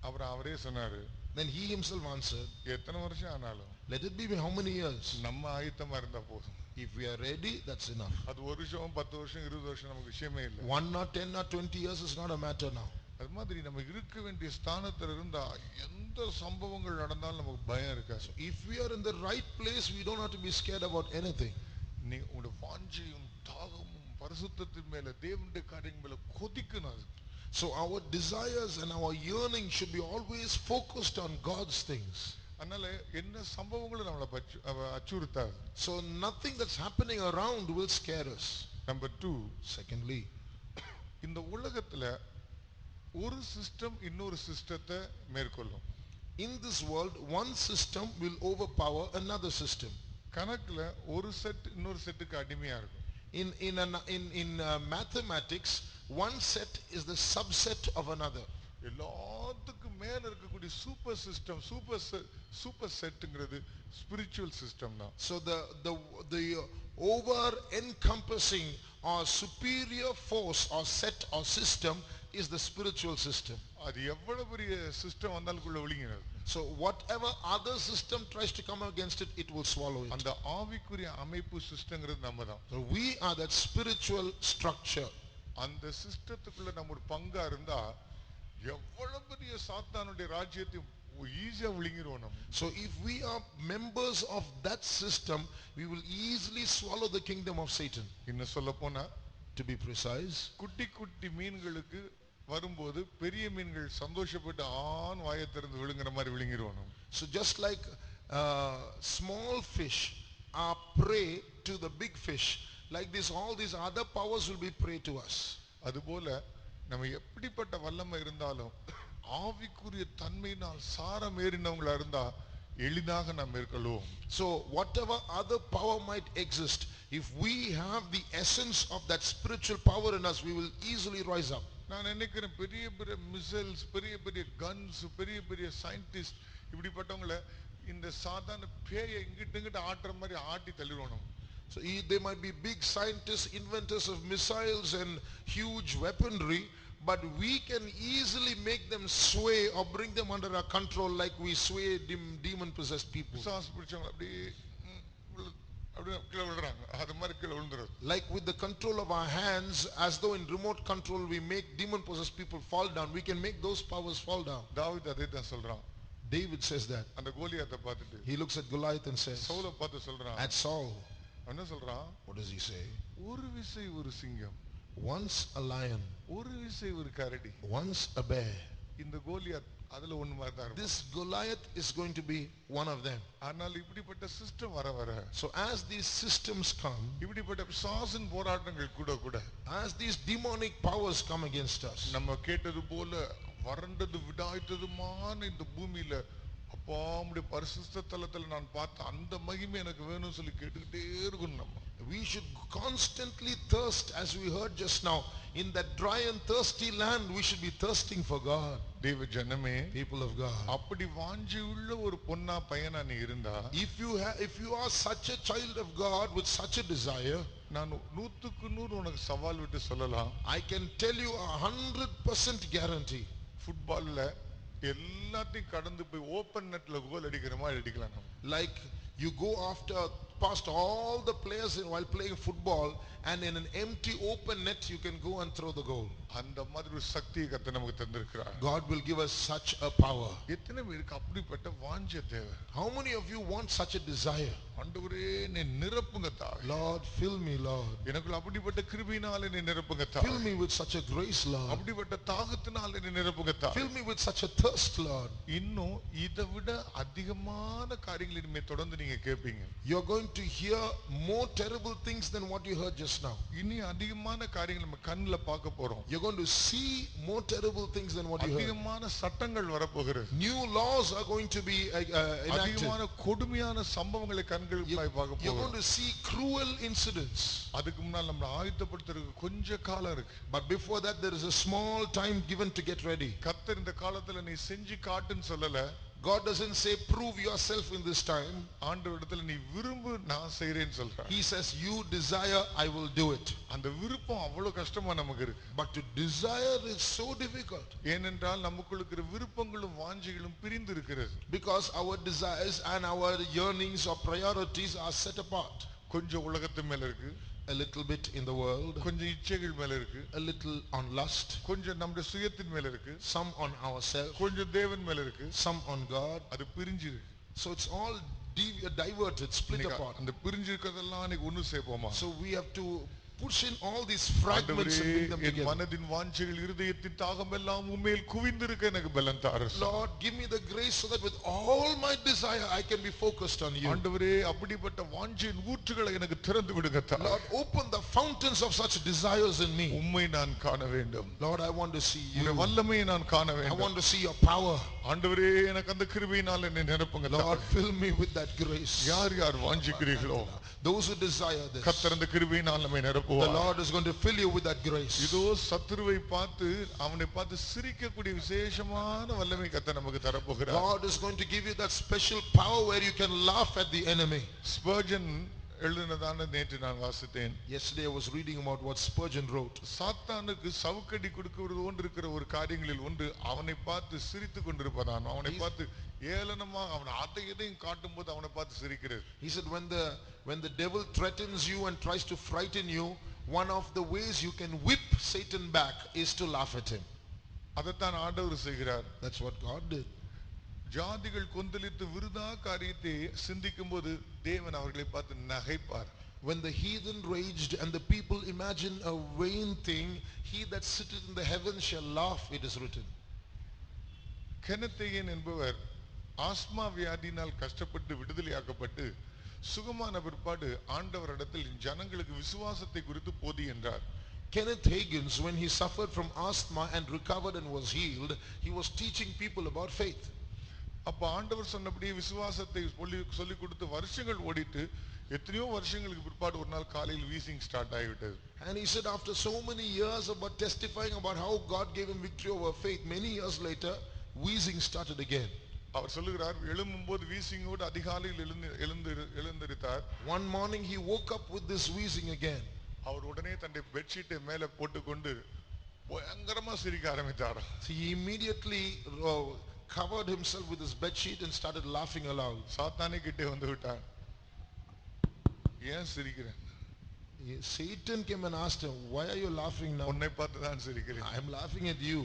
[SPEAKER 2] அப்புறம் அவரே சொன்னாரு,
[SPEAKER 1] Then he himself answered,
[SPEAKER 2] எத்தனை வருஷம் ஆனாலும்
[SPEAKER 1] let it be how many years?
[SPEAKER 2] நம்ம ஆயத்தமா இருந்தா போதும்.
[SPEAKER 1] If we are ready, that's enough.
[SPEAKER 2] அது ஒரு வருஷம் 10 வருஷம் 20 வருஷம் நமக்கு விஷயமே இல்லை.
[SPEAKER 1] 1 or 10 or 20 years is not a matter now.
[SPEAKER 2] அது மாதிரி நம்ம இருக்க வேண்டிய ஸ்தானத்துல இருந்தா எந்த சம்பவங்கள் நடந்தாலும் நமக்கு பயம் இருக்காது.
[SPEAKER 1] So if we are in the right place, we don't have to be scared about anything.
[SPEAKER 2] நீ உங்களுடைய வாஞ்சையும் தாகமும் பரிசுத்தத்தின் மேல தேவனுடைய காரியங்கள் மேல கொதிக்கணும்.
[SPEAKER 1] So our desires and our yearning should be always focused on God's things.
[SPEAKER 2] அதனால என்ன சம்பவங்களும் நம்மளை அச்சுறுத்தாது.
[SPEAKER 1] So nothing that's happening around will scare us.
[SPEAKER 2] Number 2,
[SPEAKER 1] Secondly,
[SPEAKER 2] இந்த உலகத்துல ஒரு சிஸ்டம் இன்னொரு சிஸ்டத்தை மேற்கொள்ளும்.
[SPEAKER 1] in this world, one system will overpower another system.
[SPEAKER 2] கணக்குல ஒரு செட் இன்னொரு செட்டுக்கு அடிமையா இருக்கும்.
[SPEAKER 1] In mathematics, one set is the subset of another.
[SPEAKER 2] எல்லாத்துக்கும் மேல இருக்கக்கூடிய சூப்பர் சிஸ்டம் சூப்பர் செட்ங்கிறது ஸ்பிரிச்சுவல் சிஸ்டம் தான்.
[SPEAKER 1] So the over encompassing or superior force or set or system is the spiritual system.
[SPEAKER 2] அது எவ்வளவு பெரிய system வந்தாலுக்குள்ள ஒளிங்கிறது.
[SPEAKER 1] So whatever other system tries to come against it, it will swallow it.
[SPEAKER 2] அந்த ஆவிக்குரிய அமைப்பு சிஸ்டம்ங்கிறது நம்ம தான்.
[SPEAKER 1] So we are that spiritual structure.
[SPEAKER 2] அந்த சிஸ்டத்துக்குள்ள நம்ம ஒரு பங்கா இருந்தா எவ்வளவு பெரிய சாத்தானுடைய ராஜ்யத்தை ஈஸியா விழுங்கிடுவோம் நம்ம.
[SPEAKER 1] So if we are members of that system, we will easily swallow the kingdom of Satan.
[SPEAKER 2] இன்னும் சொல்ல போனா,
[SPEAKER 1] to be precise,
[SPEAKER 2] குட்டி குட்டி மீன்களுக்கு வரும்போது பெரிய மீன்கள் சந்தோஷப்பட்டு ஆன் வாயை திறந்து விழுங்குற மாதிரி விழுங்கிடுவோம் நம்ம.
[SPEAKER 1] So just like small fish are prey to the big fish, like this, all these other powers will be prey to us.
[SPEAKER 2] அதுபோல நம்ம எப்படிப்பட்ட வல்லமை இருந்தாலும் ஆவிக்குரிய தன்மையினால் சாரம் ஏறினவங்களா இருந்தா எளிதாக நாம் மேற்கொள்வோம்.
[SPEAKER 1] So whatever other power might exist, if we have the essence of that spiritual power in us, we will easily rise up.
[SPEAKER 2] நான் நினைக்கிறேன் பெரிய பெரிய மிசைல்ஸ், பெரிய பெரிய கன்ஸ், பெரிய பெரிய சயின்டிஸ்ட், இப்படிப்பட்டவங்கள இந்த சாதாரண பேயை இங்கிட்டு இங்கிட்டு ஆட்டுற மாதிரி ஆட்டி தள்ளிடுவோம்.
[SPEAKER 1] So they might be big scientists, inventors of missiles and huge weaponry, but we can easily make them sway or bring them under our control like we sway demon-possessed people.
[SPEAKER 2] பிசாசு பிடிச்சவங்க அப்படியே அப்படியே கீழே விழுறாங்க, அது மாதிரி கீழே விழுந்துறது.
[SPEAKER 1] Like with the control of our hands, as though in remote control we make demon-possessed people fall down, we can make those powers fall down.
[SPEAKER 2] தாவீது அதே தான் சொல்றான்.
[SPEAKER 1] David says that.
[SPEAKER 2] அந்த கோலியாத்தை பார்த்துட்டு
[SPEAKER 1] He looks at Goliath and says,
[SPEAKER 2] சவுலை பார்த்து சொல்றான்.
[SPEAKER 1] at Saul,
[SPEAKER 2] என்ன சொல்றான்?
[SPEAKER 1] what does he say?
[SPEAKER 2] ஒரு விசை ஒரு சிங்கம்,
[SPEAKER 1] Once a lion,
[SPEAKER 2] ஒரு விசை ஒரு கரடி.
[SPEAKER 1] once a bear.
[SPEAKER 2] இந்த கோலியாத் அதுல ஒண்ணு மாதிரி தான் இருக்கும்.
[SPEAKER 1] This Goliath is going to be one of them.
[SPEAKER 2] ஆனால் இப்படிப்பட்ட சிஸ்டம் வர வர,
[SPEAKER 1] So as these systems come,
[SPEAKER 2] இப்படிப்பட்ட பிசாசின் போராட்டங்கள் கூட கூட,
[SPEAKER 1] as these demonic powers come against us,
[SPEAKER 2] நம்ம கேட்டது போல வறண்டது விடாய்த்ததுமான இந்த பூமியில அப்பாவுடைய பரிசுத்த தலத்துல நான் பார்த்த அந்த மகிமை எனக்கு வேணும்னு சொல்லி கேட்டுக்கிட்டே இருக்கணும். நம்ம
[SPEAKER 1] we should constantly thirst, as we heard just now, in that dry and thirsty land we should be thirsting for God.
[SPEAKER 2] தேவ ஜனமே,
[SPEAKER 1] People of God,
[SPEAKER 2] அப்படி வாஞ்சி உள்ள ஒரு பொன்னா பையனா நீ இருந்தா,
[SPEAKER 1] if you are such a child of God with such a desire,
[SPEAKER 2] நான் 100க்கு 100 உனக்கு சவால் விட்டு சொல்லலாம்.
[SPEAKER 1] I can tell you 100% guarantee,
[SPEAKER 2] ஃபுட்பால்ல எல்லாத்தையும் கடந்து போய் ஓபன் நெட்ல கோல் அடிக்கிற மாதிரி அடிக்கலாம் நம்ம.
[SPEAKER 1] like you go past all the players while playing football, and in an empty open net you can go and throw the goal.
[SPEAKER 2] அந்த மாதிரி ஒரு சக்தியை கர்த்தர் நமக்கு தந்திருக்கிறார்.
[SPEAKER 1] God will give us such a power.
[SPEAKER 2] எத்தனை பேருக்கு அப்படிப்பட்ட வாஞ்சை தேவை?
[SPEAKER 1] How many of you want such a desire?
[SPEAKER 2] ஆண்டவரே என்னை நிரப்புங்க தாவே.
[SPEAKER 1] Lord, fill me, Lord.
[SPEAKER 2] எனக்குள்ள அப்படிப்பட்ட கிருபையினால என்னை நிரப்புங்க
[SPEAKER 1] Fill
[SPEAKER 2] தாவே.
[SPEAKER 1] me with such a grace, Lord.
[SPEAKER 2] அப்படிப்பட்ட தாகத்தினால என்னை நிரப்புங்க தாவே.
[SPEAKER 1] Fill me with such a thirst, Lord.
[SPEAKER 2] இன்னும் இதை விட அதிகமான காரியங்களை இனிமே தொடர்ந்து நீங்க கேட்பீங்க.
[SPEAKER 1] You're going to hear more terrible things than what you heard just now.
[SPEAKER 2] இனி அதிகமான காரியங்கள் நம்ம கண்ணுல பார்க்க போறோம்.
[SPEAKER 1] You're going to see more terrible things than what you heard.
[SPEAKER 2] அதிகமான சட்டங்கள் வரப்போகிறது.
[SPEAKER 1] New laws are going to be enacted.
[SPEAKER 2] அதிகமான கொடுமையான சம்பவங்களை கண்களுக்கு பார்க்க
[SPEAKER 1] You're going
[SPEAKER 2] போறோம்.
[SPEAKER 1] to see cruel incidents.
[SPEAKER 2] அதுக்கு முன்னால் நம்ம ஆயத்தப்படுத்துறதுக்கு கொஞ்ச காலம் இருக்கு.
[SPEAKER 1] But before that, there is a small time given to get ready.
[SPEAKER 2] கர்த்தர் இந்த காலத்துல நீ செஞ்சு காட்டுன்னு சொல்லல.
[SPEAKER 1] God doesn't say prove yourself in this time.
[SPEAKER 2] ஆண்டவரிடத்துல நீ விரும்பு நான் செய்றேன்னு சொல்றார்.
[SPEAKER 1] He says you desire, I will do it.
[SPEAKER 2] அந்த விருப்பம் அவ்வளவு கஷ்டமா நமக்கு இருக்கு.
[SPEAKER 1] But to desire is so difficult.
[SPEAKER 2] ஏனென்றால் நமக்குள்ள இருக்கிற விருப்பங்களும் வாஞ்சைகளும் பிரிந்து இருக்கிறது.
[SPEAKER 1] Because our desires and our yearnings or priorities are set apart.
[SPEAKER 2] கொஞ்சம் உலகத்து மேல இருக்கு,
[SPEAKER 1] A little bit in the world,
[SPEAKER 2] கொஞ்சம் இச்சைகள் மேல இருக்கு,
[SPEAKER 1] a little on lust,
[SPEAKER 2] கொஞ்சம் நம்முடைய சுயத்தின் மேல இருக்கு,
[SPEAKER 1] some on ourselves,
[SPEAKER 2] கொஞ்சம் தேவன் மேல இருக்கு,
[SPEAKER 1] some on God.
[SPEAKER 2] அது பிரிஞ்சு இருக்கு.
[SPEAKER 1] So it's all diverted, split apart.
[SPEAKER 2] அந்த பிரிஞ்சு இருக்கிறதெல்லாம் இன்னைக்கு ஒண்ணு சேர்ப்போமா?
[SPEAKER 1] So we have to push in all these fragments and bring them
[SPEAKER 2] N
[SPEAKER 1] together.
[SPEAKER 2] மனதின் வாஞ்சைகள் இருதயத்தின் தாகம் எல்லாம் உம்மேல் குவிந்திருக்க எனக்கு பலன் தாரும்.
[SPEAKER 1] Lord, give me the grace so that with all my desire I can be focused on you.
[SPEAKER 2] ஆண்டவரே அப்படிப்பட்ட வாஞ்சையின் ஊற்றுகளை எனக்கு திறந்து விடுங்க தாரும்.
[SPEAKER 1] Lord, open the fountains of such desires in me.
[SPEAKER 2] உம்மை நான் காண வேண்டும்.
[SPEAKER 1] Lord, I want to see
[SPEAKER 2] உம்முடைய
[SPEAKER 1] you.
[SPEAKER 2] வல்லமையை நான் காண
[SPEAKER 1] I
[SPEAKER 2] வேண்டும்.
[SPEAKER 1] want to see your power.
[SPEAKER 2] ஆண்டவரே எனக்கு அந்த கிருபையினால் என்னை நிரப்புங்க
[SPEAKER 1] Lord,
[SPEAKER 2] தாரும்.
[SPEAKER 1] fill me with that grace.
[SPEAKER 2] யார் யார் வாஞ்சிக்கிறீர்களோ
[SPEAKER 1] Those who desire this,
[SPEAKER 2] கர்த்தர் அந்த கிருபையினால் நம்மை
[SPEAKER 1] the
[SPEAKER 2] நிரப்புவார்.
[SPEAKER 1] Lord is going to fill you with that grace.
[SPEAKER 2] இதோ சத்துருவை பார்த்து அவனை பார்த்து சிரிக்கக்கூடிய விசேஷமான வல்லமை கர்த்தர் நமக்கு தரப்போகிறார்.
[SPEAKER 1] God is going to give you that special power where you can laugh at the enemy.
[SPEAKER 2] Spurgeon எழுதினதான நேற்று நான் வாசித்தேன்.
[SPEAKER 1] Yesterday I was reading about what Spurgeon wrote.
[SPEAKER 2] சாத்தானுக்கு சவுக்கடி கொடுக்கிறது ஒன்று இருக்கிற ஒரு காரியங்களில் ஒன்று அவனை பார்த்து சிரித்து கொண்டிருப்பதான். அவனை பார்த்து ஏளனமாக அவன் அதை எதையும் காட்டும் போது அவனை பார்த்து சிரிக்கிறது.
[SPEAKER 1] He said when the devil threatens you and tries to frighten you, one of the ways you can whip Satan back is to laugh at him.
[SPEAKER 2] அதைத்தான் ஆண்டவர் செய்கிறார்.
[SPEAKER 1] That's what God did.
[SPEAKER 2] ஜாதிகள் கொந்தளித்து விருதா காரியத்தை சிந்திக்கும் போது தேவன் அவர்களை பார்த்து நகைப்பார்.
[SPEAKER 1] When the heathen raged and the people imagined a vain thing, he that sitteth in the heavens shall laugh, it is written.
[SPEAKER 2] கெனத்தேயன் என்பவர் ஆஸ்மா வியாதியினால் கஷ்டப்பட்டு விடுதலையாக்கப்பட்டு சுகமான பிற்பாடு ஆண்டவரிடத்தில் ஜனங்களுக்கு விசுவாசத்தை குறித்து போதி என்றார்.
[SPEAKER 1] Kenneth Hagins, when he suffered from asthma and recovered and was healed, he was teaching people about faith.
[SPEAKER 2] அப்ப ஆண்டவர் சொன்னபடியே விசுவாசத்தை சொல்லி கொடுத்து வருஷங்கள் ஓடிட்டு எத்தனையோ வருஷங்களுக்கு பிற்பாடு ஒரு நாள் காலையில் வீசிங் ஸ்டார்ட் ஆகிவிட்டது.
[SPEAKER 1] And he said after so many years about testifying about how God gave him victory over faith, many years later wheezing started again.
[SPEAKER 2] அவர் சொல்லுகிறார், எழும்பும்போது வீசிங்கோடு அதிகாலையில் எழுந்திருத்தார்.
[SPEAKER 1] One morning he woke up with this wheezing again.
[SPEAKER 2] அவர் உடனே தன்னுடைய பெட்ஷீட்டை மேல போட்டுக்கொண்டு பயங்கரமா சிரிக்க ஆரம்பித்தார்.
[SPEAKER 1] He immediately covered himself with his bed sheet and started laughing aloud.
[SPEAKER 2] சாத்தானே கிட்டே வந்து விட்டான். ஏன் சிரிக்கிறேன்?
[SPEAKER 1] Satan came and asked him, why are you laughing now?
[SPEAKER 2] உன்னை பார்த்து தான் சிரிக்கிறேன்.
[SPEAKER 1] I am laughing at you.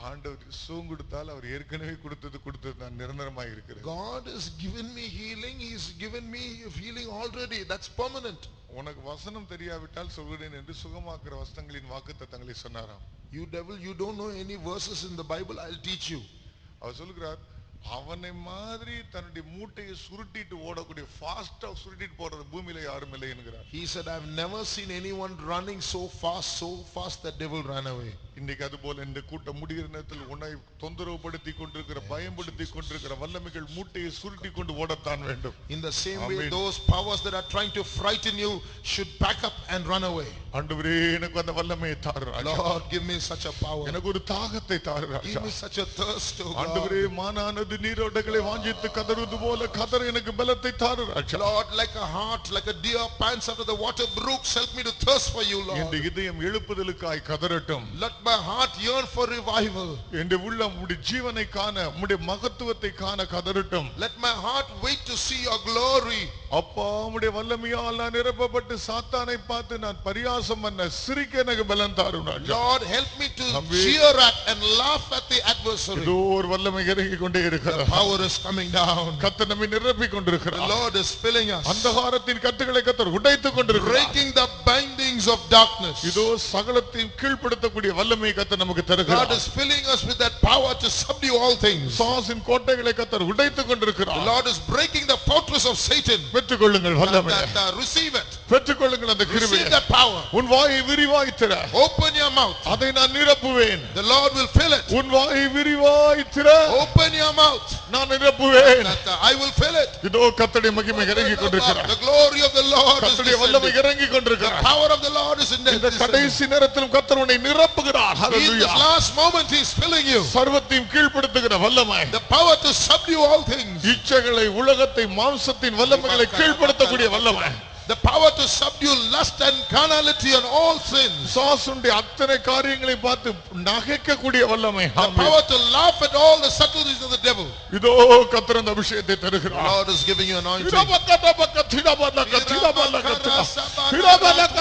[SPEAKER 2] ஆண்டவர் சுகம் கொடுத்தால் அவர் ஏற்கனவே கொடுத்தது நான் நிரந்தரமாக இருக்கிறேன்.
[SPEAKER 1] God has given me healing. He has given me healing already. That's permanent.
[SPEAKER 2] உனக்கு வசனம் தெரியாவிட்டால் சொல்கிறேன் என்று சுகமாக்குற வசனங்களின் வாக்குத்தத்தங்களை சொன்னாராம்.
[SPEAKER 1] You devil, you don't know any verses in the Bible. I'll teach you.
[SPEAKER 2] அவர் சொல்லுகிறார், அவனை மாதிரி தன்னுடைய மூட்டையை சுருட்டிட்டு ஓடக்கூடிய ஃபாஸ்டா சுருட்டிட்டு போறது பூமியில யாரும் இல்லை என்கிறார்.
[SPEAKER 1] He said, I've never seen anyone running so fast that devil ran away.
[SPEAKER 2] இன்னைக்கு அதுபோல இந்த கூட்டம் முடிகிற நேரத்தில் உன்னை தொந்தரவுபடுத்தி கொண்டிருக்கிற பயம்படுத்தி கொண்டிருக்கிற வல்லமைகள் மூட்டையை சுருட்டி கொண்டு ஓடத்தான் வேண்டும்.
[SPEAKER 1] In the same way, those powers that are trying to frighten you should pack up and run away.
[SPEAKER 2] ஆண்டவரே, எனக்கு அந்த வல்லமையை தாரு.
[SPEAKER 1] Lord, give me such a power.
[SPEAKER 2] எனக்கு ஒரு தாகத்தை தாரு.
[SPEAKER 1] Give me such a thirst, oh God.
[SPEAKER 2] ஆண்டவரே, மானானது நீரோடைகளை வாஞ்சித்து கதறுவது போல கதற எனக்கு பலத்தை தாரு.
[SPEAKER 1] Lord, like a heart, like a deer pants after the water brooks, help me to thirst for you, Lord.
[SPEAKER 2] இந்த இதயம் எழுப்புதலுக்காய் கதறட்டும்.
[SPEAKER 1] Let my heart yearn for revival.
[SPEAKER 2] இந்த உள்ளம் உம்முடைய ஜீவனை காண, உம்முடைய மகத்துவத்தை காண கதறட்டும்.
[SPEAKER 1] Let my heart wait to see your glory.
[SPEAKER 2] அப்பா, உம்முடைய வல்லமையால் நான் நிரப்பப்பட்டு சாத்தானை பார்த்து நான் பரியாசம் பண்ண சிரிக்க எனக்கு பலன் தாரும்.
[SPEAKER 1] Lord, help me to jeer at and laugh at the adversary.
[SPEAKER 2] இதோ ஒரு வல்லமை இறங்கி கொண்டே இருக்கிறது.
[SPEAKER 1] The power is coming down.
[SPEAKER 2] கர்த்தர் நம்மை நிரப்பிக் கொண்டிருக்கிறார்.
[SPEAKER 1] The Lord is filling us.
[SPEAKER 2] அந்தகாரத்தின் கட்டுகளை கர்த்தர் உடைத்துக் கொண்டிருக்கிறார்.
[SPEAKER 1] Breaking the bindings of darkness.
[SPEAKER 2] இதோ சகலத்தையும் கீழ்ப்படுத்தக்கூடிய வல்லமையை கர்த்தர் நமக்கு தருகிறார்.
[SPEAKER 1] God is filling us with that power to subdue all things.
[SPEAKER 2] சாசின் கோட்டைகளை கர்த்தர் உடைத்துக் கொண்டிருக்கிறார்.
[SPEAKER 1] The Lord is breaking the fortress of Satan.
[SPEAKER 2] பெற்றுக்கொள்ளுங்கள் வல்லமையை.
[SPEAKER 1] Receive it.
[SPEAKER 2] பெற்றுக்கொள்ளுங்கள் அந்த கிருபையை.
[SPEAKER 1] Receive that power.
[SPEAKER 2] உன் வாயை விரிவாய் திற.
[SPEAKER 1] Open your mouth.
[SPEAKER 2] அதை நான் நிரப்புவேன்.
[SPEAKER 1] The Lord will fill it.
[SPEAKER 2] உன் வாயை விரிவாய் திற.
[SPEAKER 1] Open your mouth.
[SPEAKER 2] நான் நிரப்புவேன்.
[SPEAKER 1] I will fill it.
[SPEAKER 2] இதோ கர்த்தருடைய மகிமை இறங்கி கொண்டிருக்கிறார்.
[SPEAKER 1] The glory of the Lord is
[SPEAKER 2] கர்த்தருடைய வல்லமை
[SPEAKER 1] descending.
[SPEAKER 2] இறங்கி கொண்டிருக்கிறார்.
[SPEAKER 1] The power of the Lord is in
[SPEAKER 2] இந்த கடைசி நேரத்திலும் கர்த்தர் உன்னை நிரப்புகிறார்.
[SPEAKER 1] In this
[SPEAKER 2] hallelujah.
[SPEAKER 1] last moment he is filling you.
[SPEAKER 2] சர்வத்தையும் கீழ்ப்படுத்துகிற வல்லமை.
[SPEAKER 1] The power to subdue all things.
[SPEAKER 2] இச்சைகளை, உலகத்தை, மாம்சத்தின் வல்லமைகளை கீழ்ப்படுத்தக்கூடிய வல்லமை.
[SPEAKER 1] The power to subdue lust and carnality and all sins.
[SPEAKER 2] சாசுடைய அத்தனை காரியங்களை பார்த்து நகைக்கக்கூடிய வல்லமை.
[SPEAKER 1] The power to laugh at all the subtleties of the devil.
[SPEAKER 2] இதோ கர்த்தர் அந்த அபிஷேகத்தை தருகிறார்.
[SPEAKER 1] The Lord is giving you anointing.
[SPEAKER 2] திடபலக